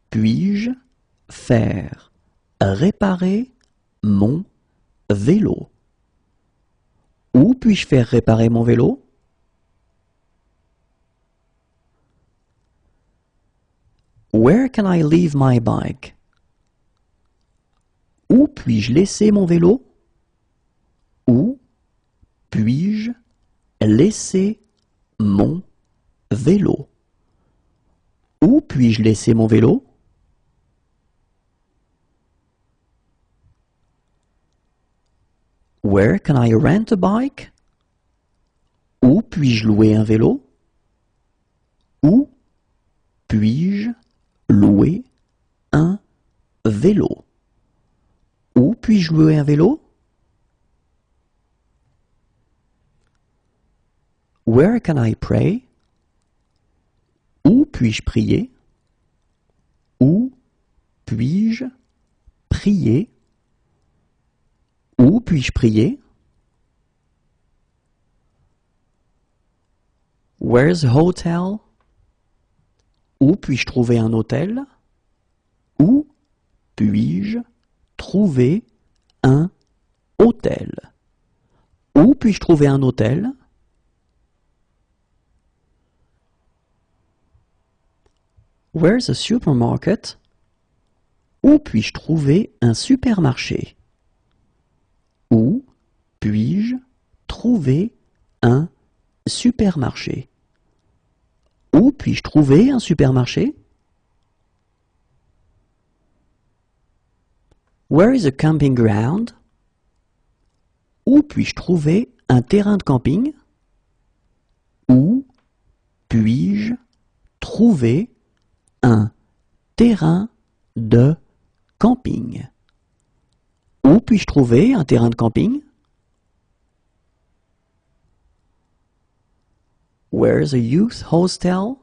puis-je faire réparer mon vélo? Où puis-je faire réparer mon vélo? Where can I leave my bike? Où puis-je laisser mon vélo? Où puis-je laisser mon vélo? Où puis-je laisser mon vélo? Where can I rent a bike? Où puis-je louer un vélo? Où puis-je louer un vélo? Où puis-je louer un vélo? Where can I pray? Où puis-je prier? Où puis-je prier? Où puis-je prier? Where's a hotel? Où puis-je trouver un hôtel? Où puis-je trouver un hôtel? Où puis-je trouver un hôtel? Where's a supermarket? Où puis-je trouver un supermarché? Où puis-je trouver un supermarché? Où puis-je trouver un supermarché? Where is a camping ground? Où puis-je trouver un terrain de camping? Où puis-je trouver un terrain de camping? Où puis-je trouver un terrain de camping? Where's a youth hostel?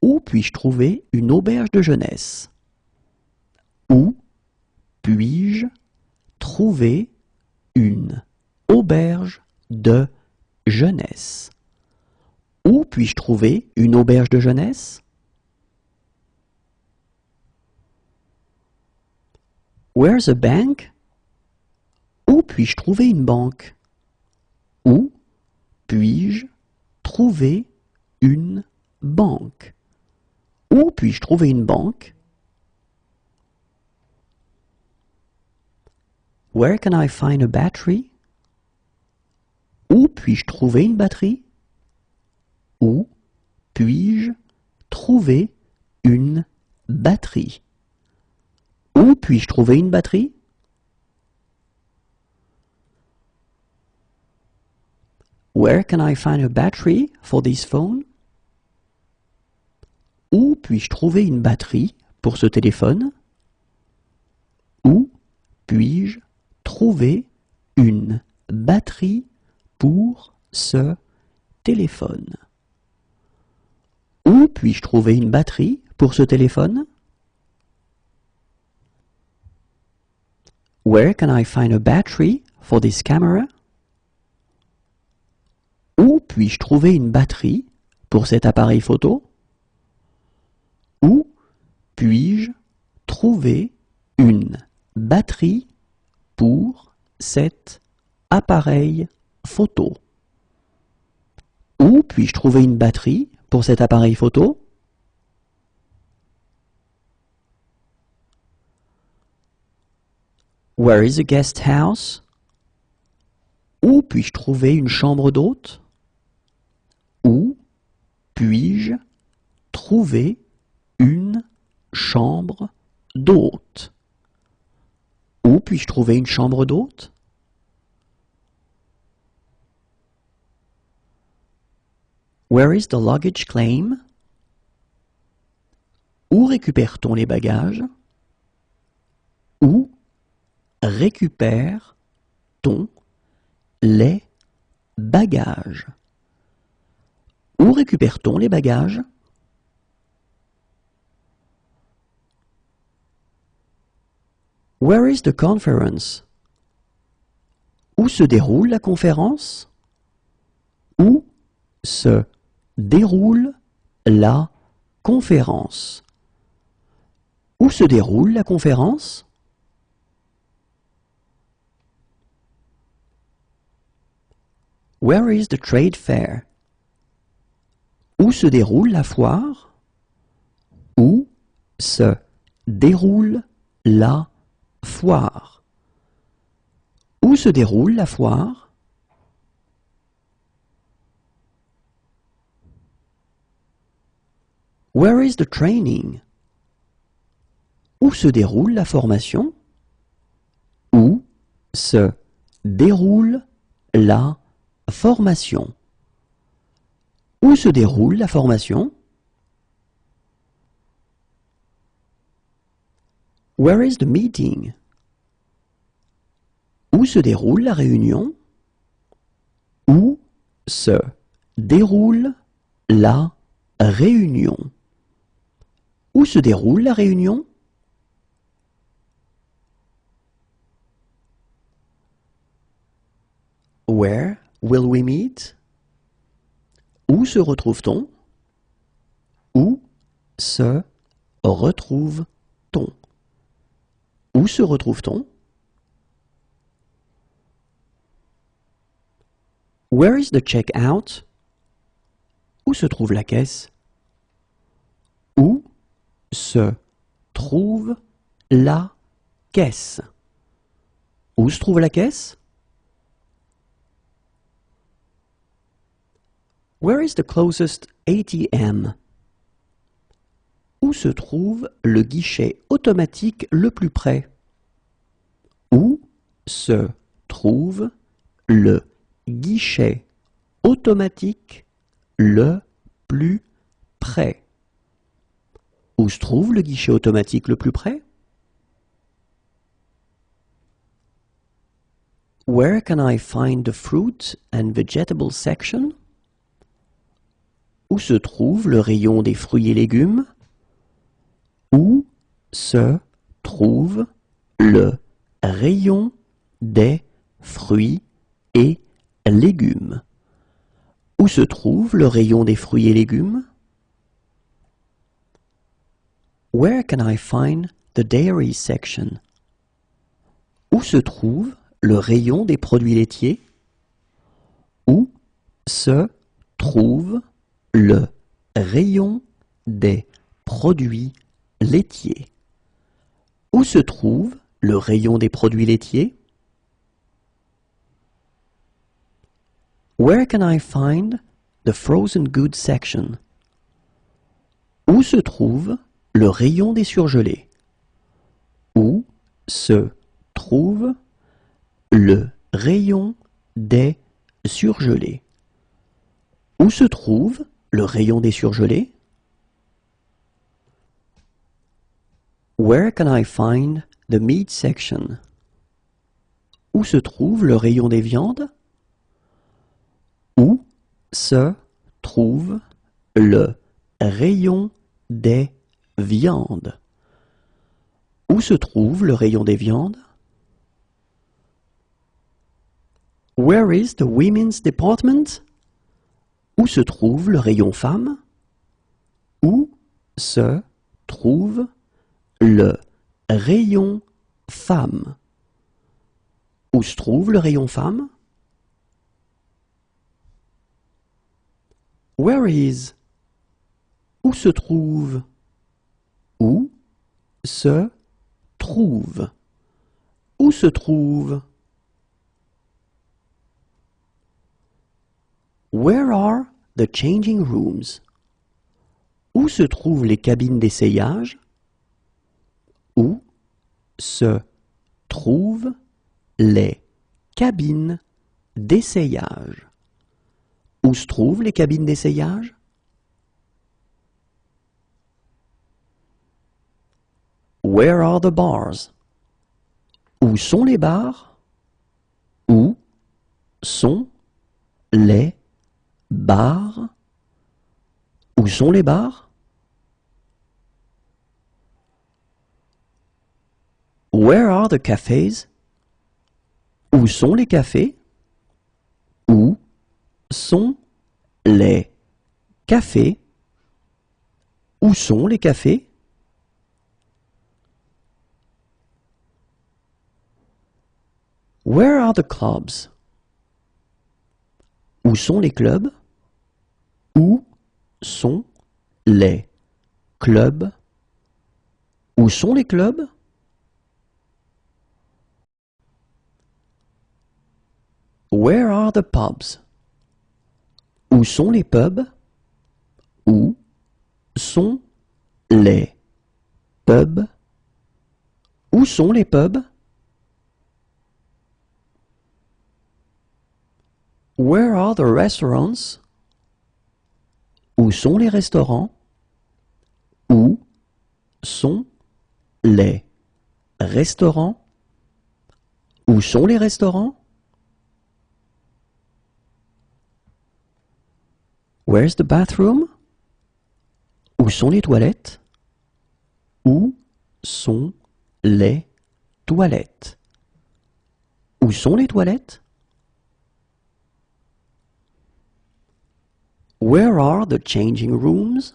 Où puis-je trouver une auberge de jeunesse? Où puis-je trouver une auberge de jeunesse? Où puis-je trouver une auberge de jeunesse? Where's a bank? Où puis-je trouver une banque? Où puis-je trouver une banque? Où puis-je trouver une banque? Where can I find a battery? Où puis-je trouver une batterie? Où puis-je trouver une batterie? Où puis-je trouver une batterie? Where can I find a battery for this phone? Où puis-je trouver une batterie pour ce téléphone? Où puis-je trouver une batterie pour ce téléphone? Où puis-je trouver une batterie pour ce téléphone? Where can I find a battery for this camera? Où puis-je trouver une batterie pour cet appareil photo? Où puis-je trouver une batterie pour cet appareil photo? Où puis-je trouver une batterie pour cet appareil photo? Where is a guest house? Où puis-je trouver une chambre d'hôte? Où puis-je trouver une chambre d'hôte? Où puis-je trouver une chambre d'hôte? Where is the luggage claim? Où récupère-t-on les bagages? Où récupère-t-on les bagages? Où récupère-t-on les bagages? Where is the conference? Où se déroule la conférence? Où se déroule la conférence? Où se déroule la conférence? Where is the trade fair? Où se déroule la foire? Où se déroule la foire? Où se déroule la foire? Where is the training? Où se déroule la formation? Où se déroule la formation? Où se déroule la formation? Where is the meeting? Où se déroule la réunion? Où se déroule la réunion? Où se déroule la réunion? Where will we meet? Où se retrouve-t-on? Où se retrouve-t-on? Où se retrouve-t-on? Where is the check-out? Où se trouve la caisse? Où se trouve la caisse? Où se trouve la caisse? Where is the closest ATM? Où se trouve le guichet automatique le plus près? Où se trouve le guichet automatique le plus près? Où se trouve le guichet automatique le plus près? Where can I find the fruit and vegetable section? Où se trouve le rayon des fruits et légumes? Où se trouve le rayon des fruits et légumes? Où se trouve le rayon des fruits et légumes? Where can I find the dairy section? Où se trouve le rayon des produits laitiers? Où se trouve le rayon des produits laitiers. Où se trouve le rayon des produits laitiers? Where can I find the frozen goods section? Où se trouve le rayon des surgelés? Où se trouve le rayon des surgelés? Où se trouve le rayon des surgelés? Where can I find the meat section? Où se trouve le rayon des viandes? Où se trouve le rayon des viandes? Où se trouve le rayon des viandes? Where is the women's department? Où se trouve le rayon femmes? Où se trouve le rayon femmes? Où se trouve le rayon femmes? Where is? Où se trouve? Où se trouve? Où se trouve? Where are the changing rooms? Où se trouvent les cabines d'essayage? Où se trouvent les cabines d'essayage? Où se trouvent les cabines d'essayage? Where are the bars? Où sont les bars? Où sont les bars? Où sont les bars? Where are the cafés? Où sont les cafés? Où sont les cafés? Où sont les cafés? Where are the clubs? Où sont les clubs? Où sont les clubs? Où sont les clubs? Where are the pubs? Où sont les pubs? Où sont les pubs? Où sont les pubs? Where are the restaurants? Où sont les restaurants? Où sont les restaurants? Où sont les restaurants? Where's the bathroom? Où sont les toilettes? Où sont les toilettes? Où sont les toilettes? Where are the changing rooms?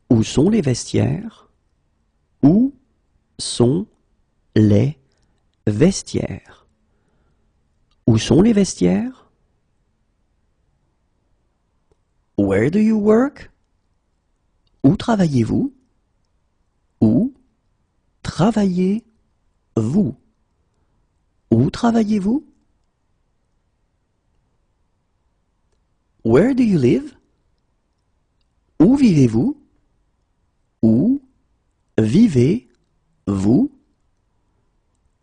Où sont les vestiaires? Où sont les vestiaires? Où sont les vestiaires? Where do you work? Où travaillez-vous? Où travaillez-vous? Où travaillez-vous? Where do you live? Où vivez-vous? Où vivez-vous?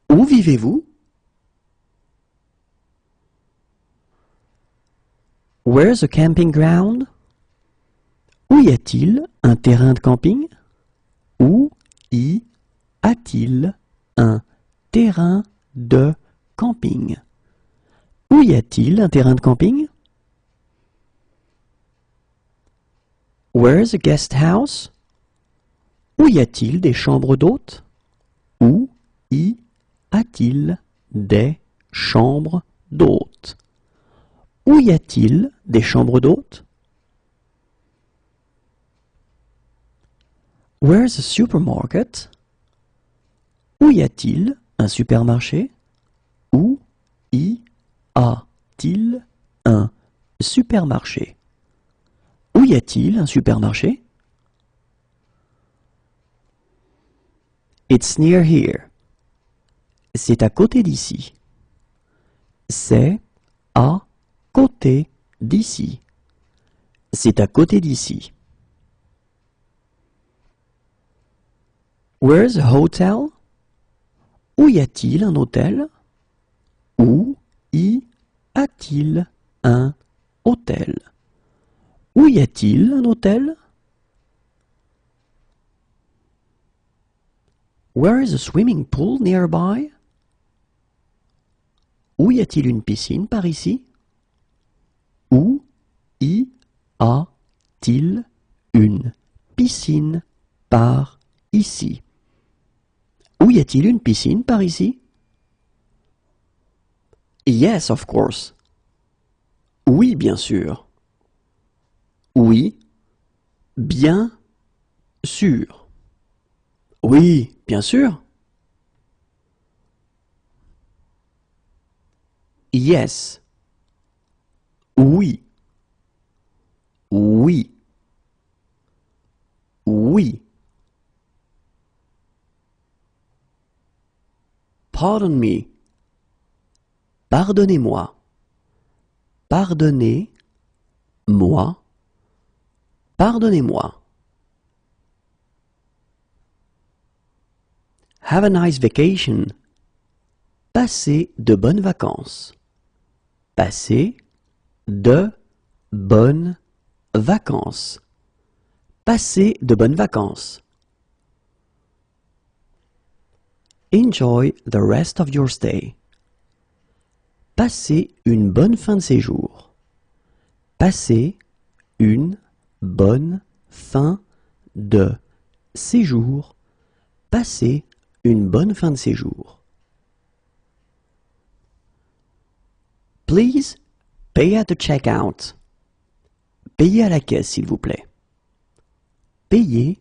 Où vivez-vous? Where's a camping ground? Où y a-t-il un terrain de camping? Où y a-t-il un terrain de camping? Où y a-t-il un terrain de camping? Where's a guest house? Où y a-t-il des chambres d'hôtes? Où y a-t-il des chambres d'hôtes? Où y a-t-il des chambres d'hôtes? Where's a supermarket? Où y a-t-il un supermarché? Où y a-t-il un supermarché? Où y a-t-il un supermarché? It's near here. C'est à côté d'ici. C'est à côté d'ici. C'est à côté d'ici. Where's a hotel? Où y a-t-il un hôtel? Où y a-t-il un hôtel? Où y a-t-il un hôtel? Where is a swimming pool nearby? Où y a-t-il une piscine par ici? Où y a-t-il une piscine par ici? Où y a-t-il une piscine par ici? Yes, of course. Oui, bien sûr. Oui, bien sûr. Oui, bien sûr. Yes. Oui. Oui. Oui. Pardon me. Pardonnez-moi. Pardonnez-moi. Pardonnez-moi. Have a nice vacation. Passez de bonnes vacances. Passez de bonnes vacances. Passez de bonnes vacances. Enjoy the rest of your stay. Passez une bonne fin de séjour. Passez une bonne fin de séjour. Passez une bonne fin de séjour. Please pay at the checkout. Payez à la caisse, s'il vous plaît. Payez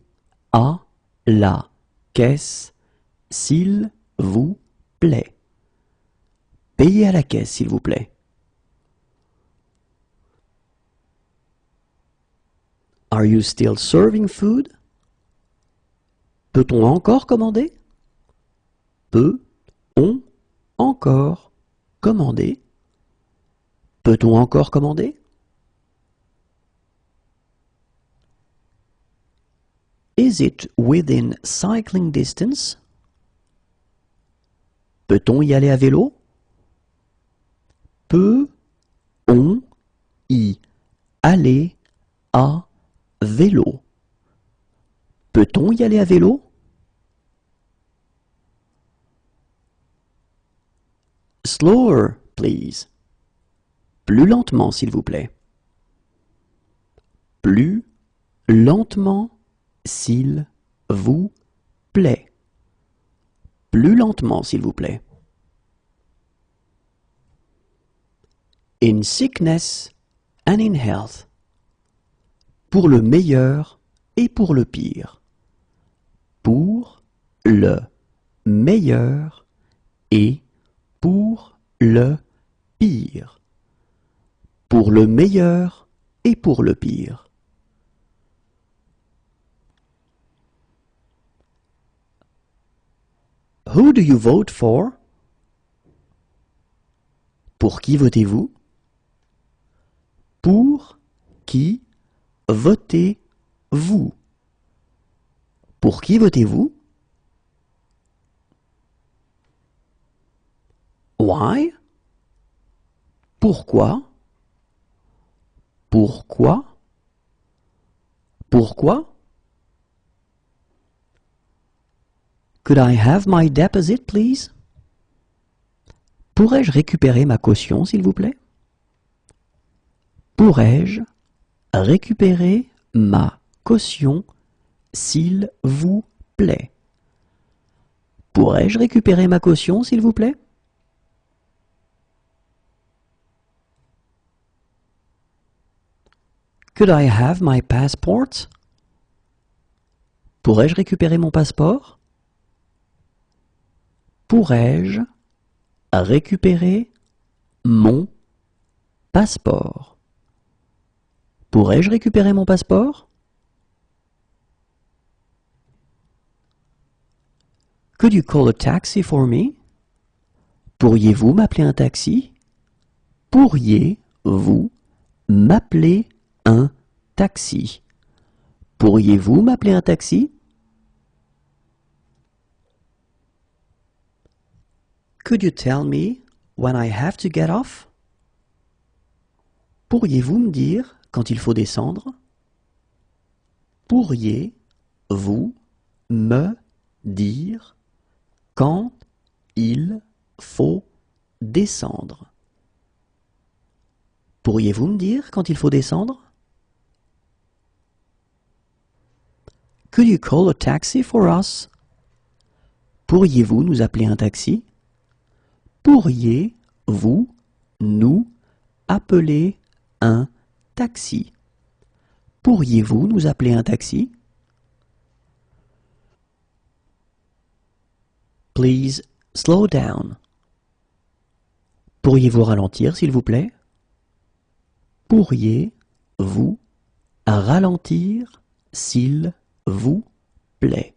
à la caisse, s'il vous plaît. Payez à la caisse, s'il vous plaît. Are you still serving food? Peut-on encore commander? Peut-on encore commander? Peut-on encore commander? Is it within cycling distance? Peut-on y aller à vélo? Peut-on y aller à vélo? Peut-on y aller à vélo? Slower, please. Plus lentement, s'il vous plaît. Plus lentement, s'il vous plaît. Plus lentement, s'il vous plaît. In sickness and in health. Pour le meilleur et pour le pire. Pour le meilleur et pour le pire. Pour le meilleur et pour le pire. Who do you vote for? Pour qui votez-vous? Pour qui votez-vous? Pour qui votez-vous? Why? Pourquoi? Pourquoi? Pourquoi? Could I have my deposit, please? Pourrais-je récupérer ma caution, s'il vous plaît? Pourrais-je récupérer ma caution, s'il vous plaît? Pourrais-je récupérer ma caution, s'il vous plaît? Could I have my passport? Pourrais-je récupérer mon passeport? Pourrais-je récupérer mon passeport? Pourrais-je récupérer mon passeport? Could you call a taxi for me? Pourriez-vous m'appeler un taxi? Pourriez-vous m'appeler un taxi? Pourriez-vous m'appeler un taxi? Could you tell me when I have to get off? Pourriez-vous me dire quand il faut descendre? Pourriez-vous me dire quand il faut descendre? Pourriez-vous me dire quand il faut descendre? Could you call a taxi for us? Pourriez-vous nous appeler un taxi? Pourriez-vous nous appeler un taxi? Pourriez-vous nous appeler un taxi? Please slow down. Pourriez-vous ralentir, s'il vous plaît? Pourriez-vous ralentir, s'il vous plaît?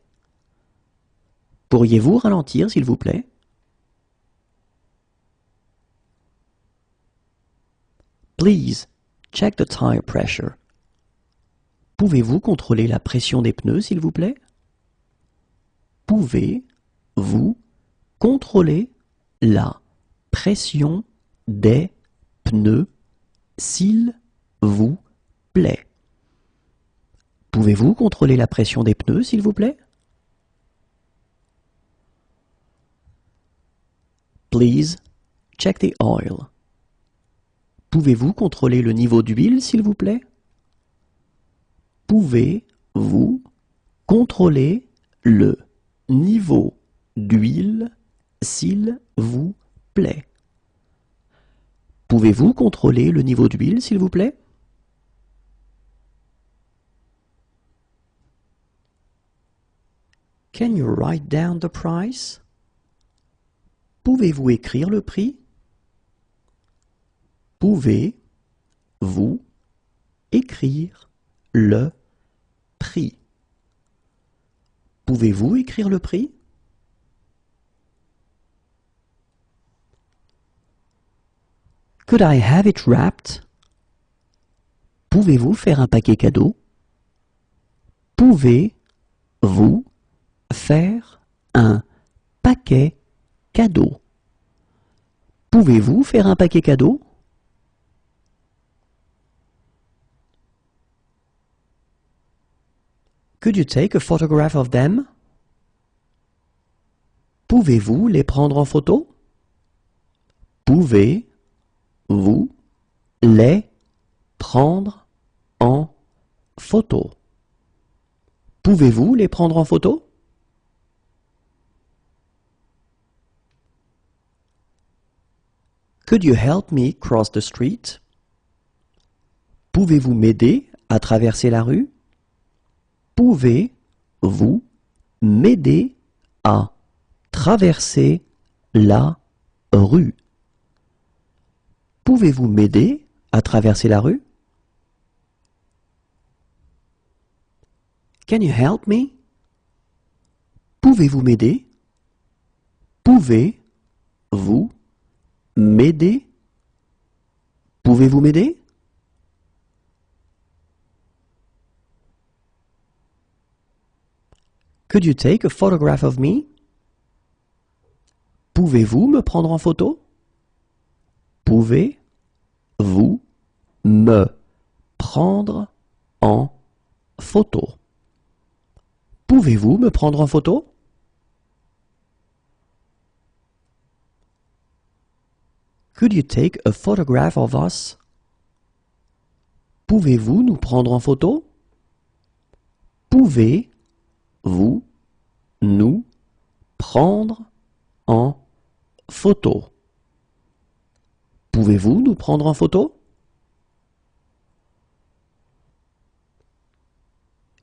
Pourriez-vous ralentir, s'il vous plaît? Please check the tire pressure. Pouvez-vous contrôler la pression des pneus, s'il vous plaît? Pouvez-vous contrôler la pression des pneus, s'il vous plaît? Pouvez-vous contrôler la pression des pneus, s'il vous plaît? Please check the oil. Pouvez-vous contrôler le niveau d'huile, s'il vous plaît? Pouvez-vous contrôler le niveau d'huile, s'il vous plaît? Pouvez-vous contrôler le niveau d'huile, s'il vous plaît? Can you write down the price? Pouvez-vous écrire le prix? Pouvez-vous écrire le prix? Pouvez-vous écrire le prix? Could I have it wrapped? Pouvez-vous faire un paquet cadeau? Pouvez-vous faire un paquet cadeau? Pouvez-vous faire un paquet cadeau? Could you take a photograph of them? Pouvez-vous les prendre en photo? Pouvez-vous les prendre en photo? Pouvez-vous les prendre en photo? Could you help me cross the street? Pouvez-vous m'aider à traverser la rue? Pouvez-vous m'aider à traverser la rue? Pouvez-vous m'aider à traverser la rue? Can you help me? Pouvez-vous m'aider? Pouvez-vous m'aider? Pouvez-vous m'aider? Could you take a photograph of me? Pouvez-vous me prendre en photo? Pouvez-vous me prendre en photo? Pouvez-vous me prendre en photo? Could you take a photograph of us? Pouvez-vous nous prendre en photo? Pouvez-vous nous prendre en photo? Pouvez-vous nous prendre en photo?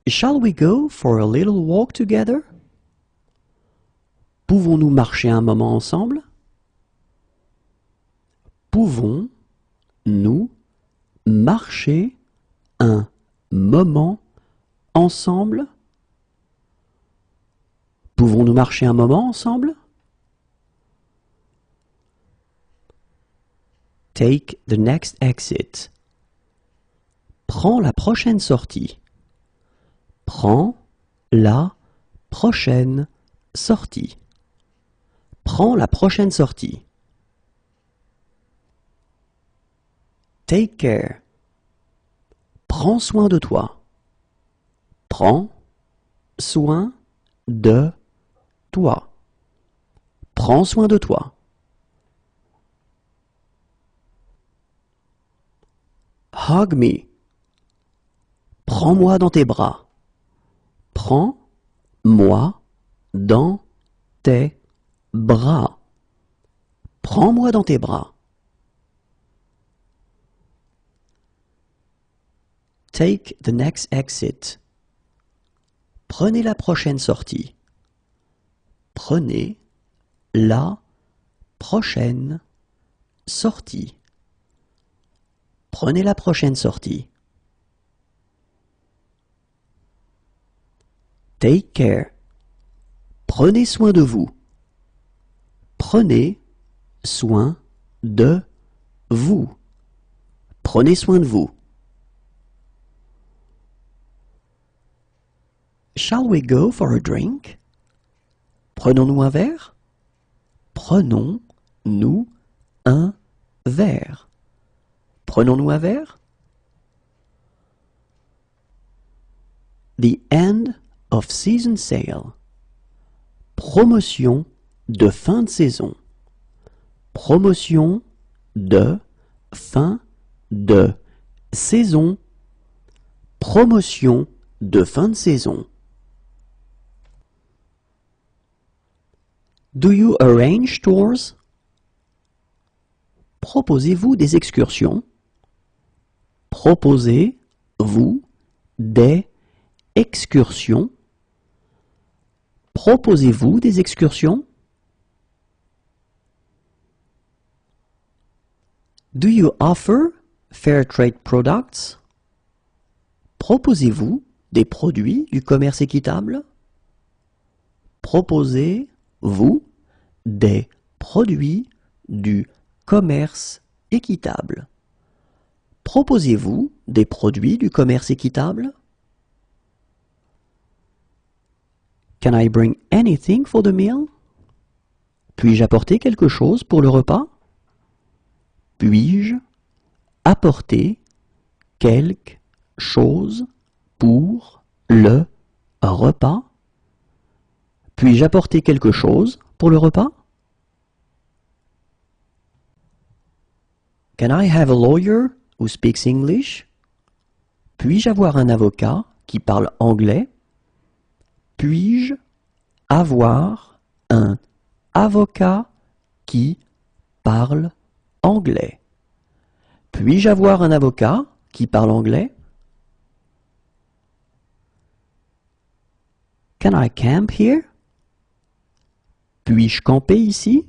Shall we go for a little walk together? Pouvons-nous marcher un moment ensemble? Pouvons-nous marcher un moment ensemble? Pouvons-nous marcher un moment ensemble? Take the next exit. Prends la prochaine sortie. Prends la prochaine sortie. Prends la prochaine sortie. Take care. Prends soin de toi. Prends soin de toi. Prends soin de toi. Hug me. Prends-moi dans tes bras. Prends-moi dans tes bras. Prends-moi dans tes bras. Take the next exit. Prenez la prochaine sortie. Prenez la prochaine sortie. Prenez la prochaine sortie. Take care. Prenez soin de vous. Prenez soin de vous. Prenez soin de vous. Shall we go for a drink? Prenons-nous un verre? Prenons-nous un verre. Prenons-nous un verre? The end of season sale. Promotion de fin de saison. Promotion de fin de saison. Promotion de fin de saison. Do you arrange tours? Proposez-vous des excursions? Proposez-vous des excursions? Proposez-vous des excursions? Do you offer fair trade products? Proposez-vous des produits du commerce équitable? Proposez-vous des produits du commerce équitable? Proposez-vous des produits du commerce équitable? Can I bring anything for the meal? Puis-je apporter quelque chose pour le repas? Puis-je apporter quelque chose pour le repas? Puis-je apporter quelque chose pour le repas? Can I have a lawyer who speaks English? Puis-je avoir un avocat qui parle anglais? Puis-je avoir un avocat qui parle anglais? Puis-je avoir un avocat qui parle anglais? Can I camp here? Puis-je camper ici?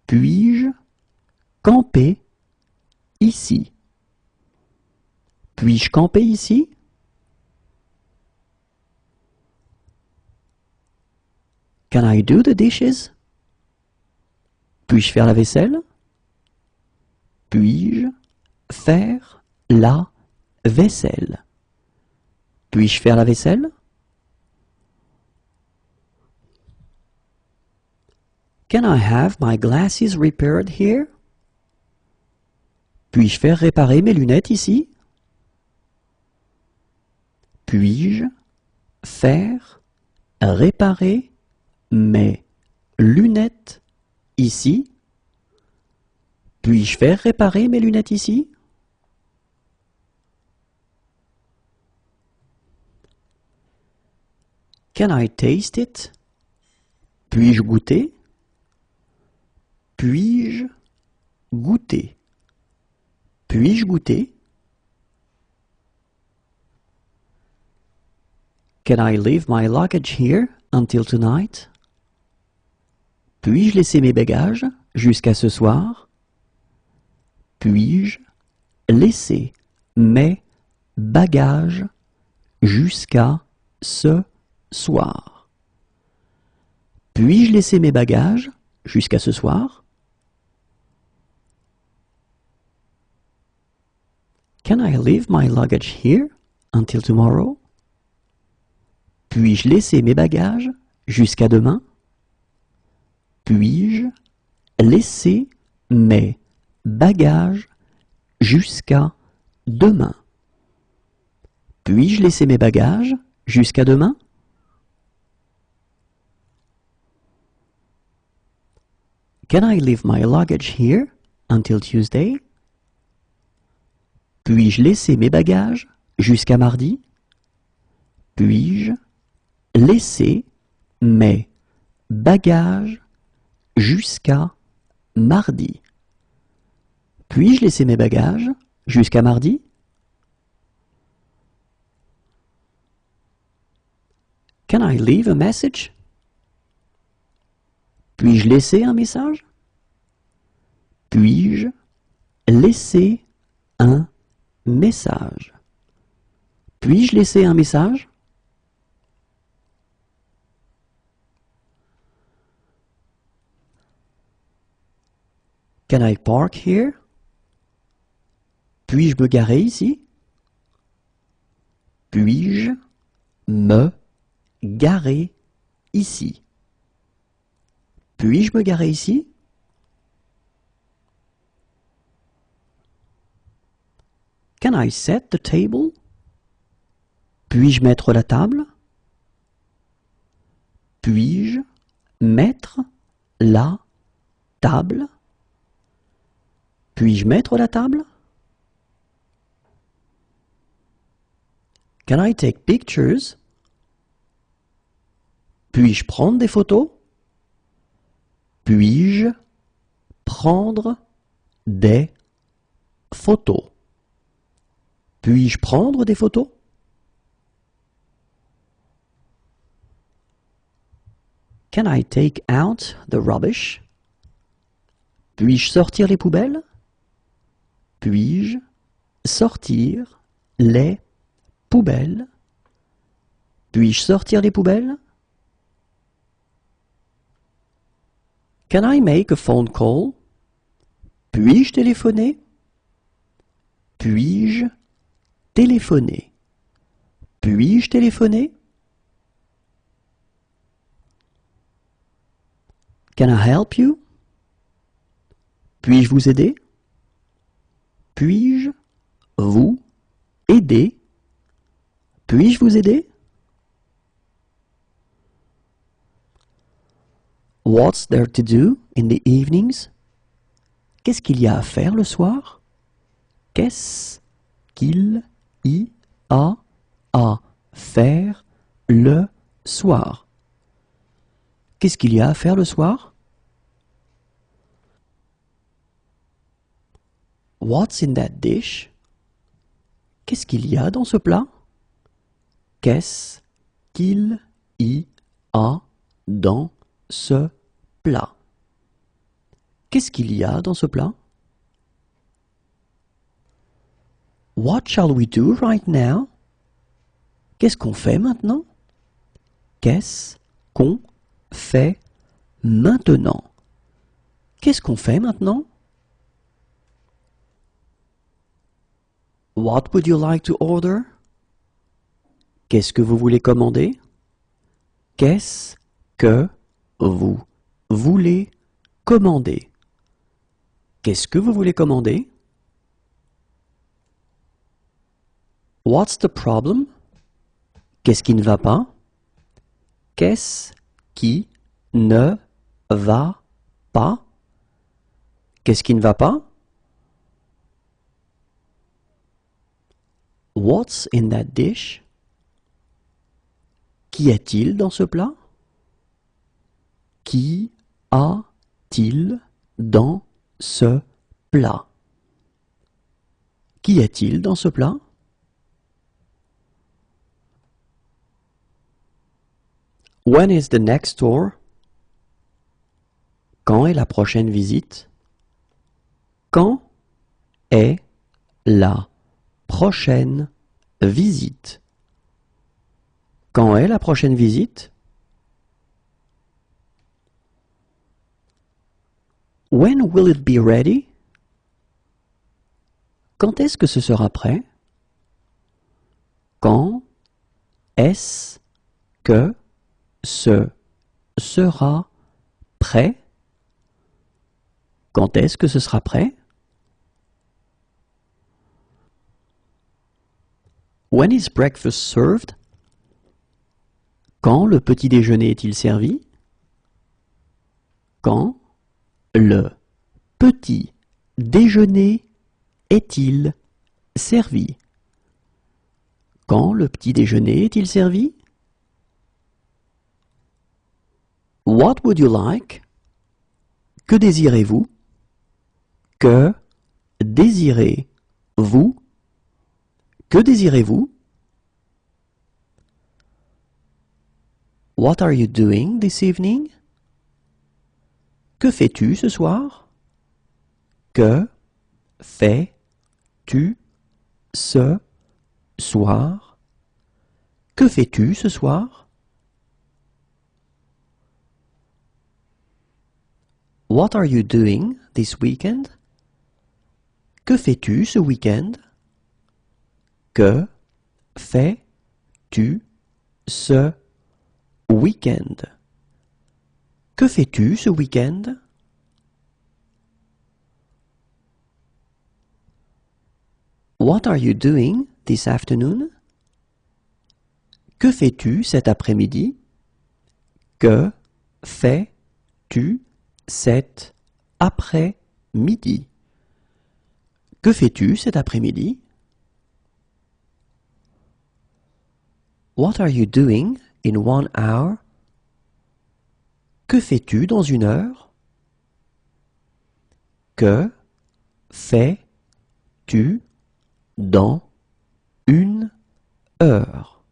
Puis-je camper ici? Puis-je camper ici? Can I do the dishes? Puis-je faire la vaisselle? Puis-je faire la vaisselle? Puis-je faire la vaisselle? Can I have my glasses repaired here? Puis-je faire réparer mes lunettes ici? Puis-je faire réparer mes lunettes ici? Puis-je faire réparer mes lunettes ici? Can I taste it? Puis-je goûter? Puis-je goûter? Puis-je goûter? Can I leave my luggage here until tonight? Puis-je laisser mes bagages jusqu'à ce soir? Puis-je laisser mes bagages jusqu'à ce soir? Puis-je laisser mes bagages jusqu'à ce soir? Can I leave my luggage here until tomorrow? Puis-je laisser mes bagages jusqu'à demain? Puis-je laisser mes bagages jusqu'à demain? Puis-je laisser mes bagages jusqu'à demain? Can I leave my luggage here until Tuesday? Puis-je laisser mes bagages jusqu'à mardi? Puis-je laisser mes bagages jusqu'à mardi? Puis-je laisser mes bagages jusqu'à mardi? Can I leave a message? Puis-je laisser un message? Puis-je laisser un message? Puis-je laisser un message? Can I park here? Puis-je me garer ici? Puis-je me garer ici? Puis-je me garer ici? Can I set the table? Puis-je mettre la table? Puis-je mettre la table? Puis-je mettre la table? Can I take pictures? Puis-je prendre des photos? Puis-je prendre des photos? Puis-je prendre des photos? Can I take out the rubbish? Puis-je sortir les poubelles? Puis-je sortir les poubelles? Puis-je sortir les poubelles? Can I make a phone call? Puis-je téléphoner? Puis-je téléphoner? Puis-je téléphoner? Can I help you? Puis-je vous aider? Puis-je vous aider? Puis-je vous aider? What's there to do in the evenings? Qu'est-ce qu'il y a à faire le soir? Qu'est-ce qu'il y a à faire le soir? Qu'est-ce qu'il y a à faire le soir? What's in that dish? Qu'est-ce qu'il y a dans ce plat? Qu'est-ce qu'il y a dans ce plat? Qu'est-ce qu'il y a dans ce plat? What shall we do right now? Qu'est-ce qu'on fait maintenant? Qu'est-ce qu'on fait maintenant? Qu'est-ce qu'on fait maintenant? What would you like to order? Qu'est-ce que vous voulez commander? Qu'est-ce que vous voulez commander? Qu'est-ce que vous voulez commander? What's the problem? Qu'est-ce qui ne va pas? Qu'est-ce qui ne va pas? Qu'est-ce qui ne va pas? What's in that dish? Qu'y a-t-il dans ce plat? Qu'y a-t-il dans ce plat? Qu'y a-t-il dans ce plat? When is the next tour? Quand est la prochaine visite? Quand est la prochaine visite? Quand est la prochaine visite? When will it be ready? Quand est-ce que ce sera prêt? Quand est-ce que ce sera prêt? Quand est-ce que ce sera prêt? When is breakfast served? Quand le petit déjeuner est-il servi? Quand le petit déjeuner est-il servi? Quand le petit déjeuner est-il servi? What would you like? Que désirez-vous? Que désirez-vous? Que désirez-vous? What are you doing this evening? Que fais-tu ce soir? Que fais-tu ce soir? Que fais-tu ce soir? What are you doing this weekend? Que fais-tu ce week-end? Que fais-tu ce week-end? Que fais-tu ce week-end? What are you doing this afternoon? Que fais-tu cet après-midi? Que fais-tu cet après-midi? Que fais-tu cet après-midi? What are you doing in 1 hour? Que fais-tu dans 1 heure? Que fais-tu dans 1 heure?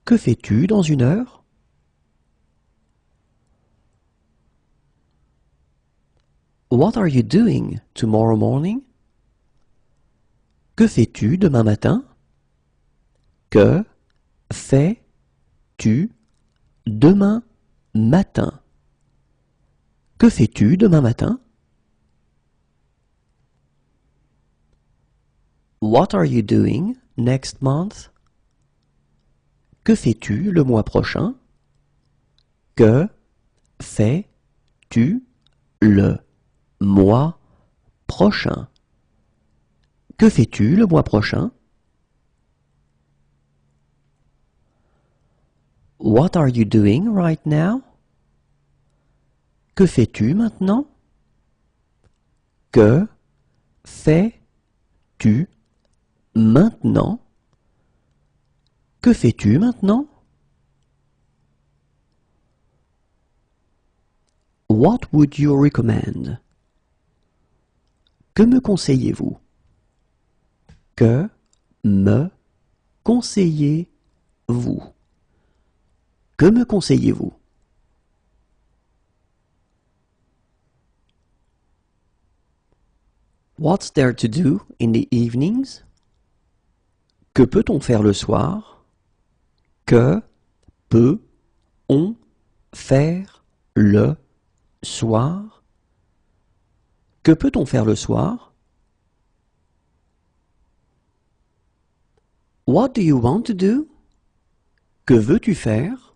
Que fais-tu dans 1 heure? What are you doing tomorrow morning? Que fais-tu demain matin? Que fais-tu demain matin? Que fais-tu demain matin? What are you doing next month? Que fais-tu le mois prochain? Que fais-tu le mois prochain? Que fais-tu le mois prochain? What are you doing right now? Que fais-tu maintenant? Que fais-tu maintenant? Que fais-tu maintenant? What would you recommend? Que me conseillez-vous? Que me conseillez-vous? Que me conseillez-vous? What's there to do in the evenings? Que peut-on faire le soir? Que peut-on faire le soir? Que peut-on faire le soir? What do you want to do? Que veux-tu faire?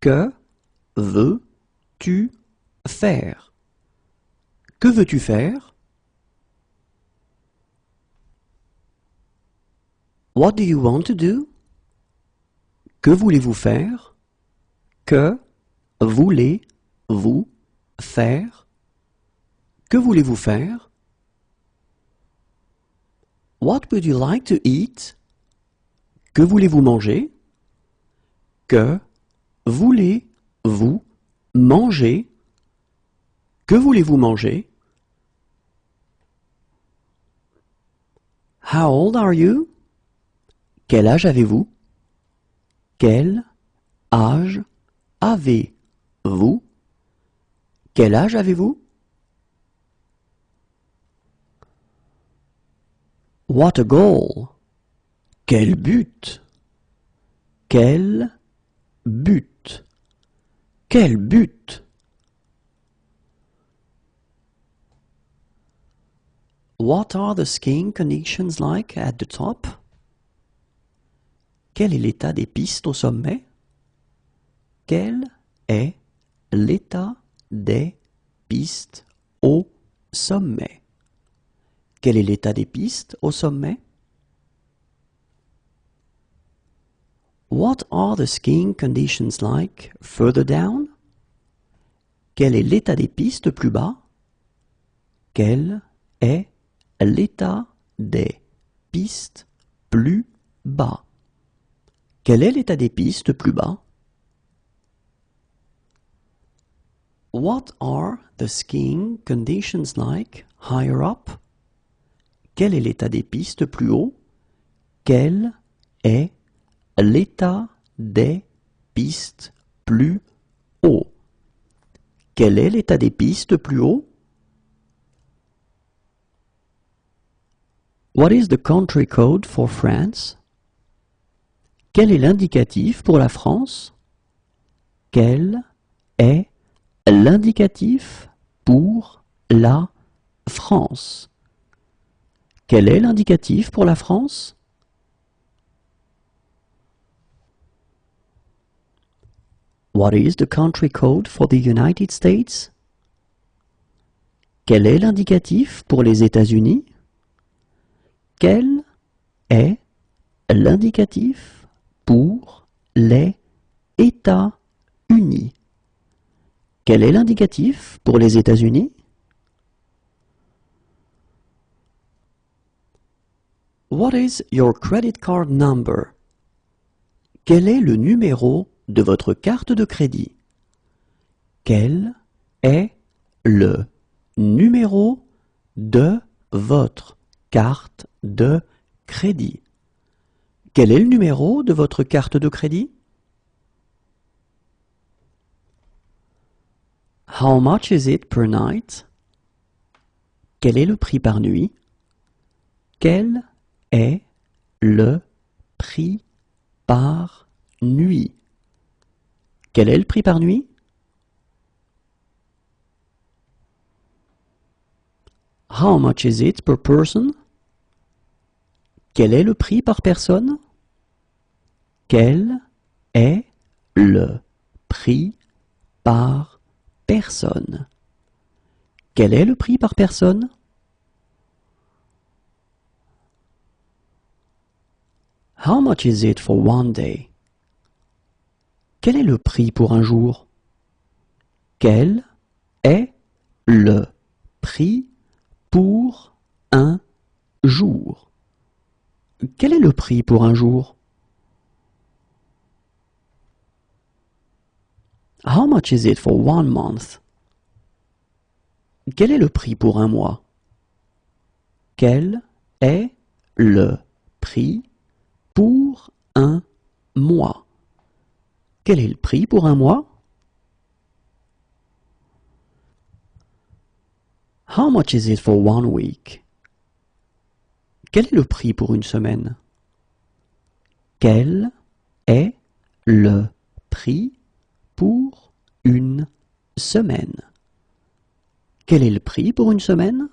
Que veux-tu faire? Que veux-tu faire? What do you want to do? Que voulez-vous faire? Que voulez-vous faire? Que voulez-vous faire? What would you like to eat? Que voulez-vous manger? Que voulez-vous manger? Que voulez-vous manger? How old are you? Quel âge avez-vous? Quel âge avez-vous? Quel âge avez-vous? What a goal! Quel but! Quel but! Quel but! What are the skiing conditions like at the top? Quel est l'état des pistes au sommet? Quel est l'état des pistes au sommet? Quel est l'état des pistes au sommet? What are the skiing conditions like further down? Quel est l'état des pistes plus bas? Quel est l'état des pistes plus bas? Quel est l'état des pistes plus bas? What are the skiing conditions like higher up? Quel est l'état des pistes plus haut? Quel est l'état des pistes plus haut? Quel est l'état des pistes plus haut? What is the country code for France? Quel est l'indicatif pour la France? Quel est l'indicatif pour la France? Quel est l'indicatif pour la France? What is the country code for the United States? Quel est l'indicatif pour les États-Unis? Quel est l'indicatif pour les États-Unis? Quel est l'indicatif pour les États-Unis? What is your credit card number? Quel est le numéro de votre carte de crédit? Quel est le numéro de votre carte de crédit? Quel est le numéro de votre carte de crédit? How much is it per night? Quel est le prix par nuit? Quel est le prix par nuit? Quel est le prix par nuit? How much is it per person? Quel est le prix par personne? Quel est le prix par personne? Quel est le prix par personne? How much is it for one day? Quel est le prix pour un jour? Quel est le prix pour un jour? Quel est le prix pour un jour? How much is it for one month? Quel est le prix pour un mois? Quel est le prix pour un mois? Quel est le prix pour un mois? How much is it for one week? Quel est le prix pour une semaine? Quel est le prix pour une semaine? Quel est le prix pour une semaine?